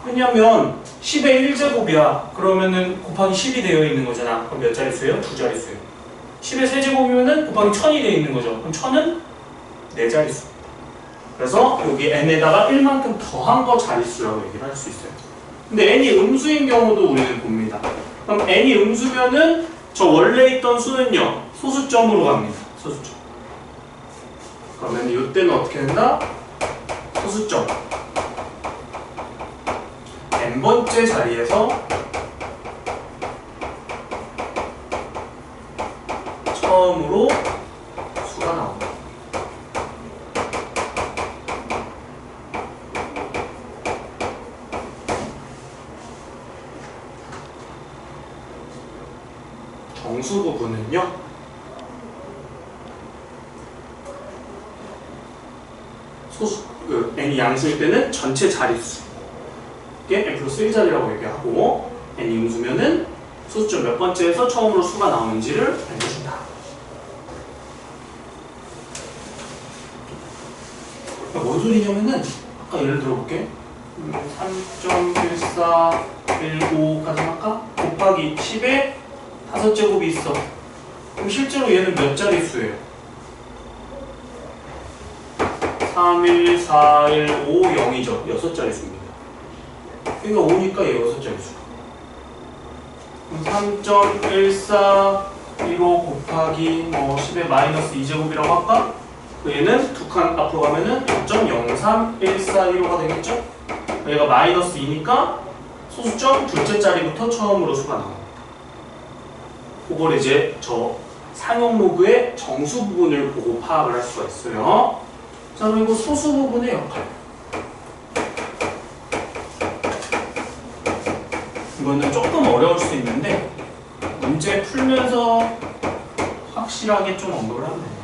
A: 왜냐면 10의 1제곱이야. 그러면은 곱하기 10이 되어 있는 거잖아. 그럼 몇 자릿수예요? 2자릿수예요. 10의 세제곱이면은 곱하기 1000이 되어 있는 거죠. 그럼 1000은 4자릿수. 그래서 여기 n에다가 1만큼 더한 거 자릿수라고 얘기를 할 수 있어요. 근데 n이 음수인 경우도 우리는 봅니다. 그럼 n이 음수면은 저 원래 있던 수는요, 소수점으로 갑니다. 소수점. 그러면 이때는 어떻게 된다? 소수점. n번째 자리에서 처음으로 수가 나온다. 정수 부분은요, n이 양수일 때는 전체 자릿수, 이게 n 플러스 1자리라고 얘기하고, n이 음수면은 소수점 몇 번째에서 처음으로 수가 나오는지를 알려준다. 뭔 소리냐면은, 아까 예를 들어볼게. 3.1415까지 할까? 곱하기 10에 5제곱이 있어. 그럼 실제로 얘는 몇 자릿수예요? 3, 1, 4, 1, 5, 0이죠. 6자릿수입니다. 그러니까 5니까 얘 6자릿수. 그럼 3.1415 곱하기 10의 마이너스 2제곱이라고 할까? 얘는 두 칸 앞으로 가면은 0.03141호가 되겠죠? 얘가 마이너스 2니까 소수점 둘째 자리부터 처음으로 수가 나옵니다. 그걸 이제 저 상용 로그의 정수 부분을 보고 파악을 할 수가 있어요. 자, 그리고 소수 부분의 역할. 이거는 조금 어려울 수 있는데 문제 풀면서 확실하게 좀 언급을 하면 됩니다.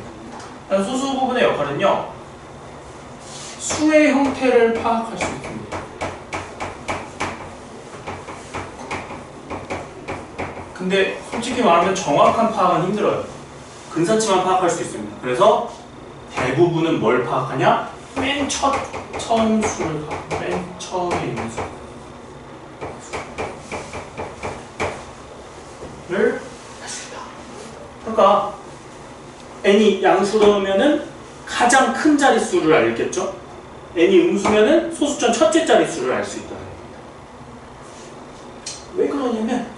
A: 일단 소수 부분의 역할은요, 수의 형태를 파악할 수 있습니다. 근데 솔직히 말하면 정확한 파악은 힘들어요. 근사치만 파악할 수 있습니다. 그래서 대부분은 뭘 파악하냐? 맨 처음 수를 파악해요. 맨 처음에 있는 수를 할 수 있다. 그러니까 n이 양수로면은 가장 큰 자릿수를 알겠죠? n이 음수면은 소수점 첫째 자릿수를 알 수 있다. 왜 그러냐면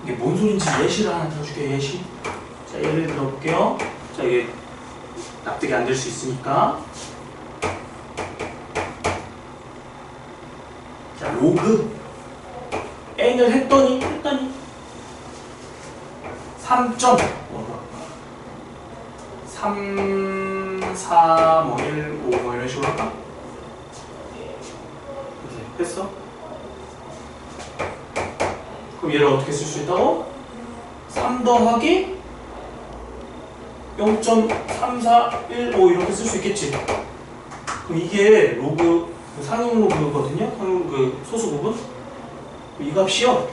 A: 이게 뭔 소린지 예시를 하나 들어줄게요. 예시. 자, 예를 들어볼게요. 자, 이게 납득이 안 될 수 있으니까. 자, 로그 n을 했더니 3. 3, 4, 1, 5 이런 식으로 할까? 이렇게 했어? 그럼 얘를 어떻게 쓸 수 있다고? 3 더하기 0.3415 이렇게 쓸 수 있겠지? 그럼 이게 로그, 상용 로그거든요? 상용 그 소수 부분? 이 값이요.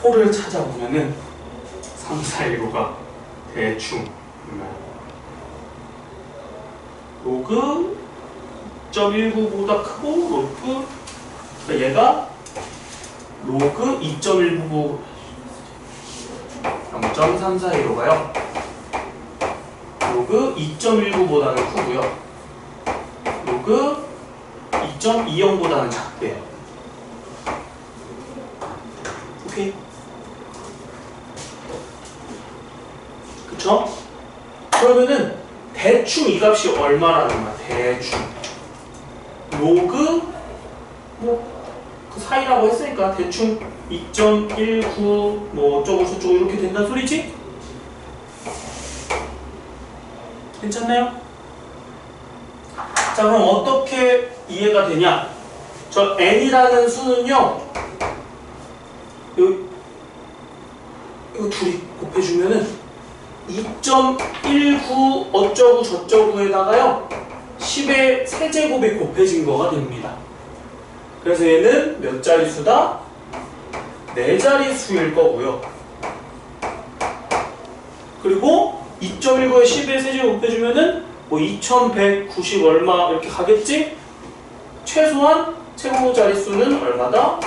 A: 표를 찾아보면은 3, 4, 1호가 대충 로그 2.19보다 크고 로그 얘가 로그 2.19 0.341호가요 로그 2.19보다는 크고요 로그 2.20보다는 작대요. 오케이. 그쵸? 그러면은 대충 이 값이 얼마라는 거야? 대충 로그 그 사이라고 했으니까 대충 2.19 어쩌고 저쩌고 이렇게 된다는 소리지? 괜찮나요? 자, 그럼 어떻게 이해가 되냐? 저 n이라는 수는요, 이거 둘이 곱해주면은 2.19 어쩌고 저쩌고에다가요 10의 세제곱이 곱해진 거가 됩니다. 그래서 얘는 몇 자릿수다? 4자릿수일 거고요. 그리고 2.19에 10의 세제곱 곱해주면은 뭐 2190 얼마 이렇게 가겠지? 최소한 최고 자릿수는 얼마다?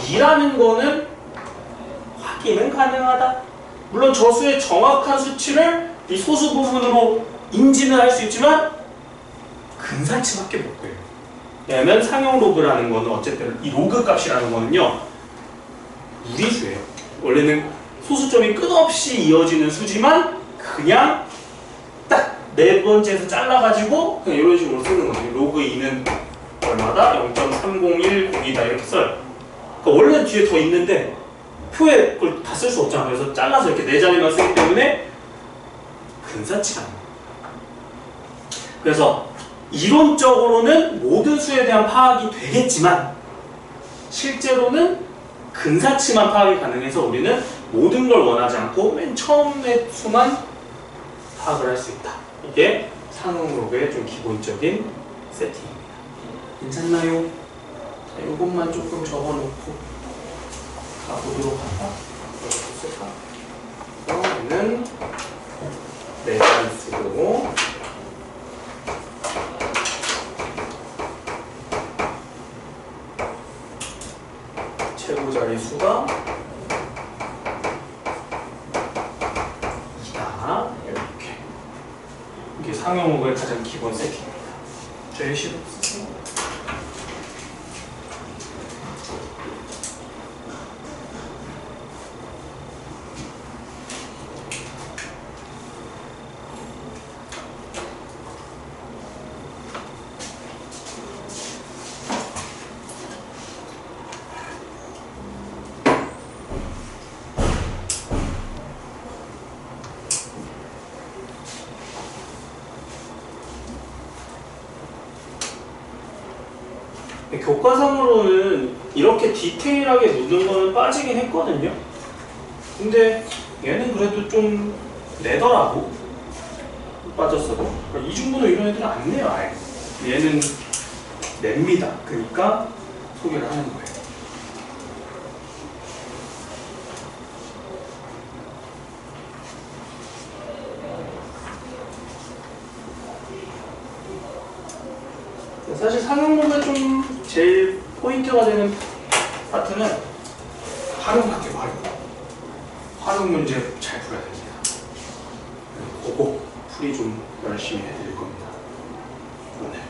A: 2라는 거는 확인은 가능하다. 물론 저 수의 정확한 수치를 이 소수 부분으로 인지는 할 수 있지만 근사치밖에 못 구해요. 왜냐면 상용 로그라는 거는 어쨌든 이 로그 값이라는 거는요 무리수예요. 원래는 소수점이 끝없이 이어지는 수지만 그냥 딱 네 번째에서 잘라가지고 그냥 이런 식으로 쓰는 거죠. 로그 2는 얼마다? 0.3010이다 이렇게 써요. 그러니까 원래는 뒤에 더 있는데 표에 그걸 다 쓸 수 없잖아. 그래서 잘라서 이렇게 네 자리만 쓰기 때문에 근사치가 않아요. 그래서 이론적으로는 모든 수에 대한 파악이 되겠지만 실제로는 근사치만 파악이 가능해서 우리는 모든 걸 원하지 않고 맨 처음의 수만 파악을 할 수 있다. 이게 상응 로그의 좀 기본적인 세팅입니다. 괜찮나요? 자, 이것만 조금 적어놓고 가보도록 할까? 얘는 네 자릿수고 최고 자릿수가 2다. 이렇게. 이게 상용 로그의 가장 기본 세팅입니다. 제일 싫어. 교과상으로는 이렇게 디테일하게 묻는 거는 빠지긴 했거든요. 근데 얘는 그래도 좀 내더라고. 빠졌어도. 이중분호 이런 애들은 안 내요, 아예. 얘는 냅니다. 그러니까 소개를 하는 거예요. 사실 상용로가 좀 제일 포인트가 되는 파트는 활용 파트예요, 활용. 활용 문제 잘 풀어야 됩니다. 그거 풀이 좀 열심히 해드릴 겁니다, 오늘.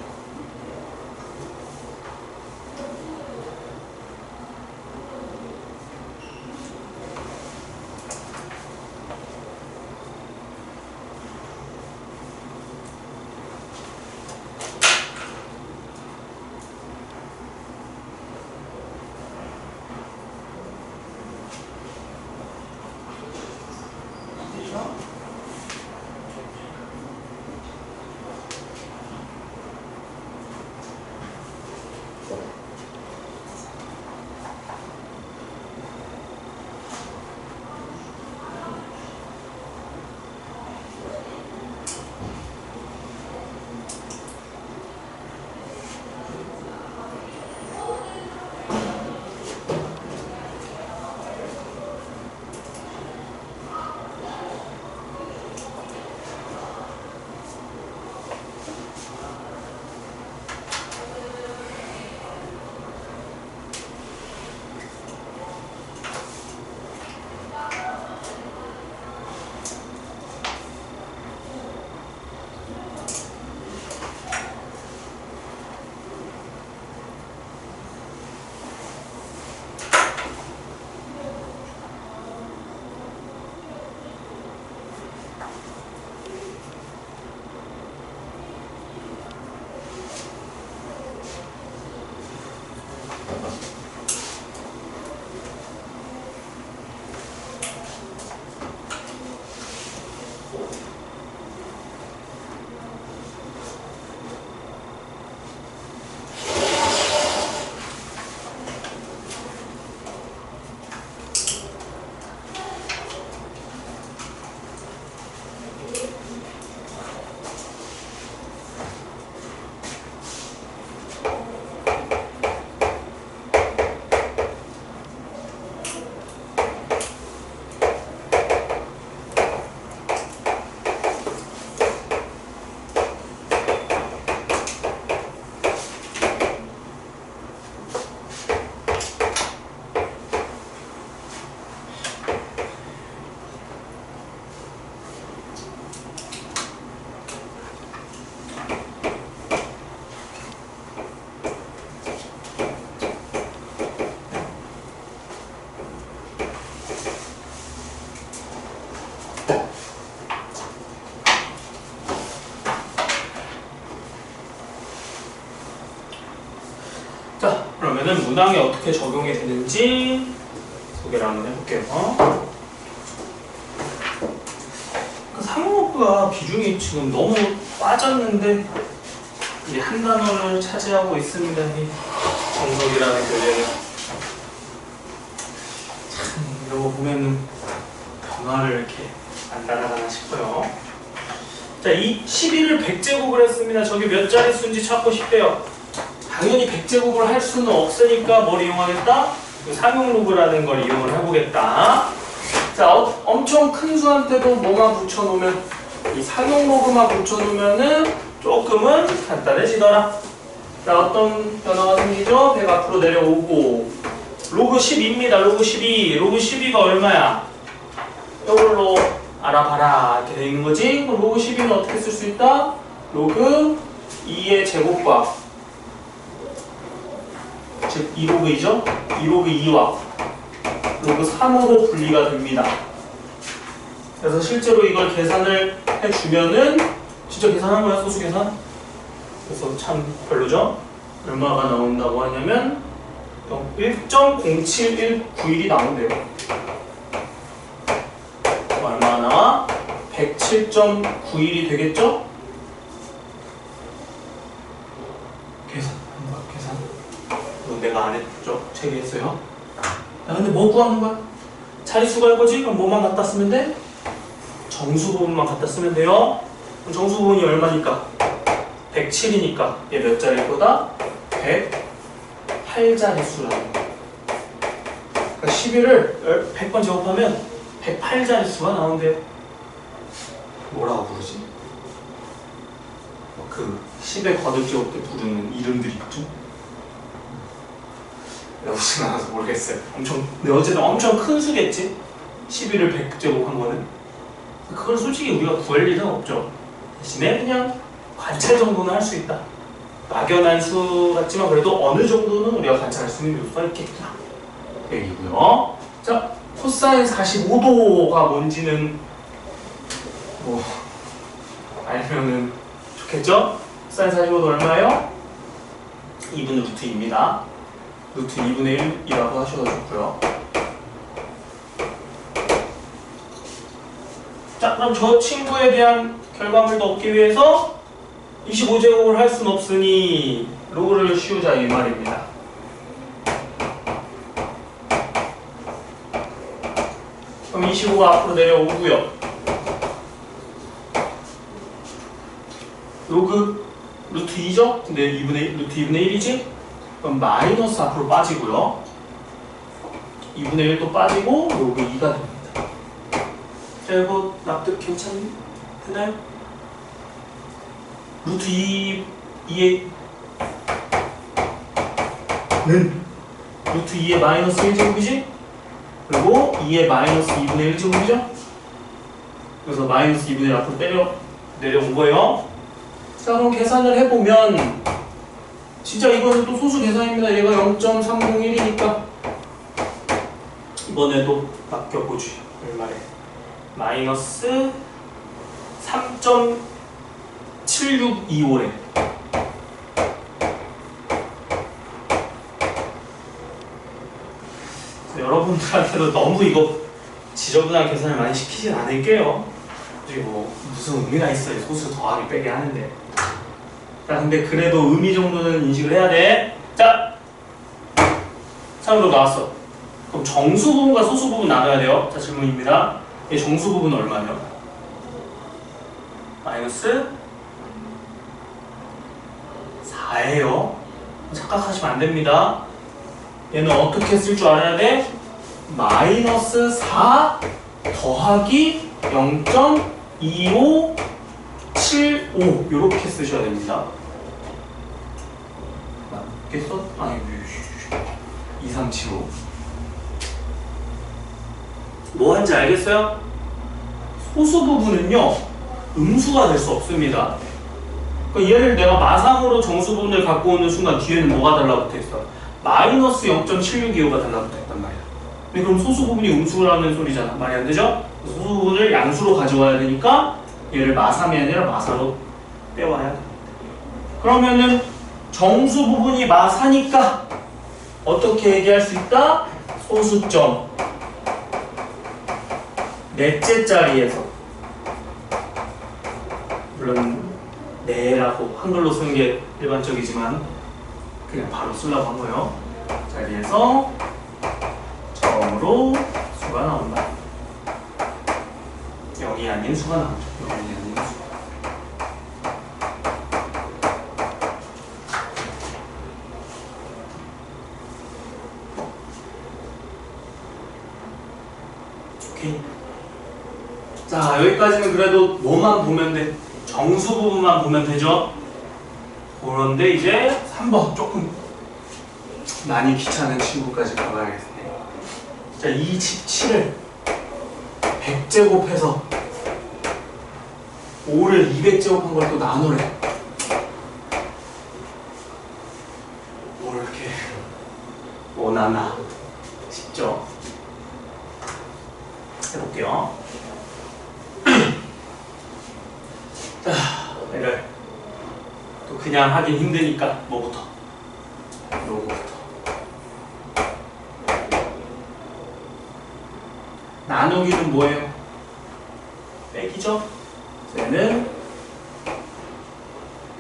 A: 그러면은 문항에 어떻게 적용이 되는지 소개를 한번 해볼게요. 상용어가 비중이 지금 너무 빠졌는데 이 한 단어를 차지하고 있습니다. 이 정석이라는 교재는 참 이런 거 보면은 변화를 이렇게 안 따라가나 싶어요. 자, 이 11을 100제곱을 했습니다. 저게 몇 자릿수인지 찾고 싶대요. 당연히 100제곱을 할 수는 없으니까 뭘 이용하겠다? 상용로그라는 걸 이용을 해보겠다. 자, 엄청 큰 수한테도 뭐만 붙여놓으면 이 상용로그만 붙여놓으면은 조금은 간단해지더라. 자, 어떤 변화가 생기죠? 100 앞으로 내려오고 로그 12입니다. 로그 12. 로그 12가 얼마야? 이걸로 알아봐라 이렇게 되어 있는 거지. 그럼 로그 12는 어떻게 쓸 수 있다? 로그 2의 제곱과 즉 2로그이죠? 2로그 2와 로그 3으로 분리가 됩니다. 그래서 실제로 이걸 계산을 해주면은 진짜 계산한 거야, 소수 계산? 그래서 참 별로죠? 얼마가 나온다고 하냐면 1.0791이 나온대요. 얼마나 나와? 107.91이 되겠죠? 계산, 계산. 이건 내가 안 했죠? 책에 했어요. 야, 근데 뭐 구하는 거야? 자릿수가 할 거지? 그럼 뭐만 갖다 쓰면 돼? 정수 부분만 갖다 쓰면 돼요. 그럼 정수 부분이 얼마니까? 107이니까 얘 몇 자리일 거다? 108자릿수라는 거. 그러니까 11을 100번 제곱하면 108자릿수가 나온대요. 뭐라고 부르지? 그 10의 거듭제곱 때 부르는 이름들이 있죠? 내가 무슨 알아서 모르겠어요. 근데 어쨌든 엄청 큰 수겠지? 11을 100제곱 한 거는. 그걸 솔직히 우리가 구할 일은 없죠. 대신에 그냥 관찰 정도는 할 수 있다. 막연한 수 같지만 그래도 어느 정도는 우리가 관찰할 수 있는 요소가 있겠구나. 얘기고요. 자, 코사인 45도가 뭔지는 뭐 알면은 좋겠죠? 코사인 45도 얼마예요? 2분의 루트 2입니다. 루트 2분의 1이라고 하셔도 좋고요. 자, 그럼 저 친구에 대한 결과물도 얻기 위해서 25제곱을 할 수는 없으니 로그를 씌우자 이 말입니다. 그럼 25가 앞으로 내려오고요. 로그 루트 2죠? 근데 루트 2분의 1이지? 그럼 마이너스 앞으로 빠지고요. 2분의 1도 빠지고 로그 2가 됩니다. 자, 이거 납득 괜찮나요? 루트 2의 루트 2의 마이너스 1제곱이지? 그리고 2의 마이너스 2분의 1제곱이죠? 그래서 마이너스 2분의 1 앞으로 내려온 거예요. 자, 그럼 계산을 해보면 진짜 이거는 또 소수 계산입니다. 얘가 0.301이니까 이번에도 맡겨보지. 얼마래? 마이너스 3.7625래. 여러분들한테도 너무 이거 지저분한 계산을 많이 시키진 않을게요. 그리고 무슨 의미가 있어요. 소수 더하기 빼기 하는데. 자, 근데 그래도 의미 정도는 인식을 해야 돼. 자, 3으로 나왔어. 그럼 정수 부분과 소수 부분 나눠야 돼요. 자, 질문입니다. 이 정수 부분은 얼마냐? 마이너스 4예요. 착각하시면 안 됩니다. 얘는 어떻게 쓸 줄 알아야 돼? 마이너스 4 더하기 0.2575 이렇게 쓰셔야 됩니다. 맞겠어? 아니 2375. 뭐 하는지 알겠어요? 소수 부분은요 음수가 될 수 없습니다. 그러니까 얘를 내가 마상으로 정수 부분을 갖고 오는 순간 뒤에는 뭐가 달라붙어 있어? 마이너스 0.7625가 달라붙어 있단 말이야. 근데 그럼 소수 부분이 음수라는 소리잖아. 말이 안 되죠? 소수 부분을 양수로 가져와야 되니까 얘를 마삼이 아니라 마사로 빼와야 됩니다. 그러면은 정수 부분이 마사니까 어떻게 얘기할 수 있다? 소수점 넷째 자리에서, 물론 네라고 한글로 쓰는 게 일반적이지만 그냥 바로 쓰려고 한 거예요. 자리에서 처음으로 수가 나온다. 0이 아닌 수가 나오죠. 0이 아닌 수. 오케이. 자, 여기까지는 그래도 뭐만 보면 돼? 정수 부분만 보면 되죠? 그런데 이제 3번 조금 많이 귀찮은 친구까지 가봐야겠네. 자, 27을 100제곱해서 5를 200제곱한 걸 또 나누래. 뭐 이렇게 원하나 싶죠? 해볼게요. 자, 얘를 또 그냥 하긴 힘드니까 뭐부터? 요거부터. 나누기는 뭐예요? 빼기죠? 얘는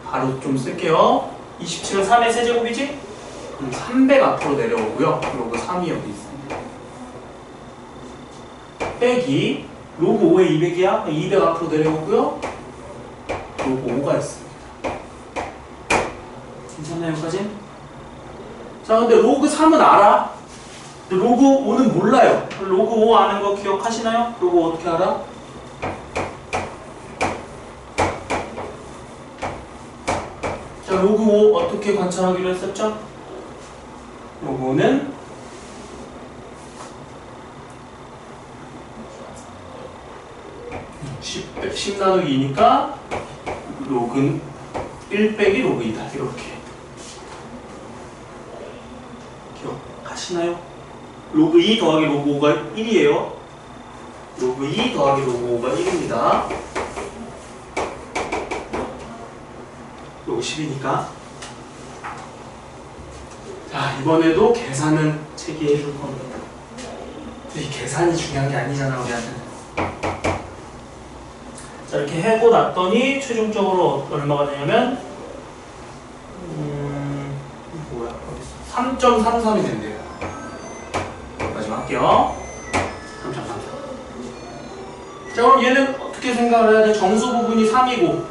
A: 바로 좀 쓸게요. 27은 3의 세제곱이지? 그럼 300 앞으로 내려오고요. 로그 3이 여기 있습니다. 빼기 로그 5에 200이야? 200 앞으로 내려오고요. 로그 5가 있습니다. 괜찮나요, 여기까지? 자, 근데 로그 3은 알아? 근데 로그 5는 몰라요. 로그 5 아는 거 기억하시나요? 로그 5 어떻게 알아? 자, 로그 5 어떻게 관찰하기로 했었죠? 로그 5는 10 나누기 2니까 로그는 1 빼기 로그 2다. 이렇게 기억하시나요? 로그 2 더하기 로그 5가 1이에요. 로그 2 더하기 로그 5가 1입니다. 로그 10이니까. 자, 이번에도 계산은 체계해 줄 겁니다. 이 계산이 중요한 게 아니잖아, 우리한테는. 자, 이렇게 해고 났더니 최종적으로 얼마가 되냐면 뭐야, 어디 있어? 3.33이 된대요. 마지막 할게요. 3.33. 자, 그럼 얘는 어떻게 생각을 해야 돼? 정수 부분이 3이고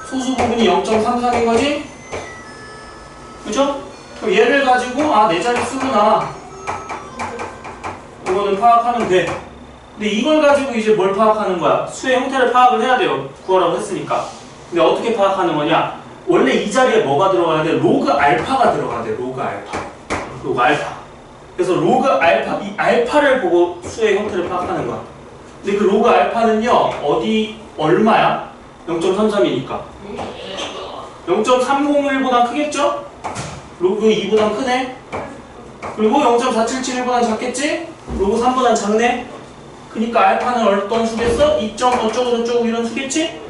A: 소수 부분이 0.33인 거지? 그죠? 그럼 얘를 가지고 네 자리 수구나, 이거는 파악하면 돼. 근데 이걸 가지고 이제 뭘 파악하는 거야? 수의 형태를 파악을 해야 돼요. 구하라고 했으니까. 근데 어떻게 파악하는 거냐? 원래 이 자리에 뭐가 들어가야 돼? 로그 알파가 들어가야 돼. 로그 알파. 로그 알파. 그래서 로그 알파, 이 알파를 보고 수의 형태를 파악하는 거야. 근데 그 로그 알파는요, 어디, 얼마야? 0.33이니까. 0.301보다 크겠죠? 로그 2보다 크네? 그리고 0.477보다 작겠지? 로그 3보다 작네? 그니까 알파는 어떤 수겠어? 2점 어쩌고 저쩌고 이런 수겠지?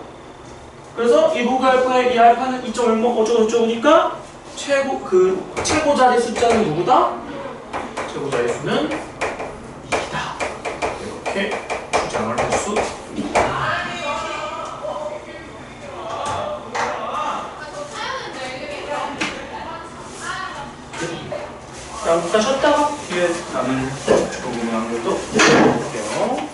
A: 그래서 이 로그 알파의 이 알파는 2점 얼마 어쩌고 저쩌고니까 최고 자리 숫자는 누구다? 최고 자리 수는 2다. 이렇게 주장을 할 수 있다. 잠깐 쉬었다가 뒤에 남은 부분한 것도 볼게요.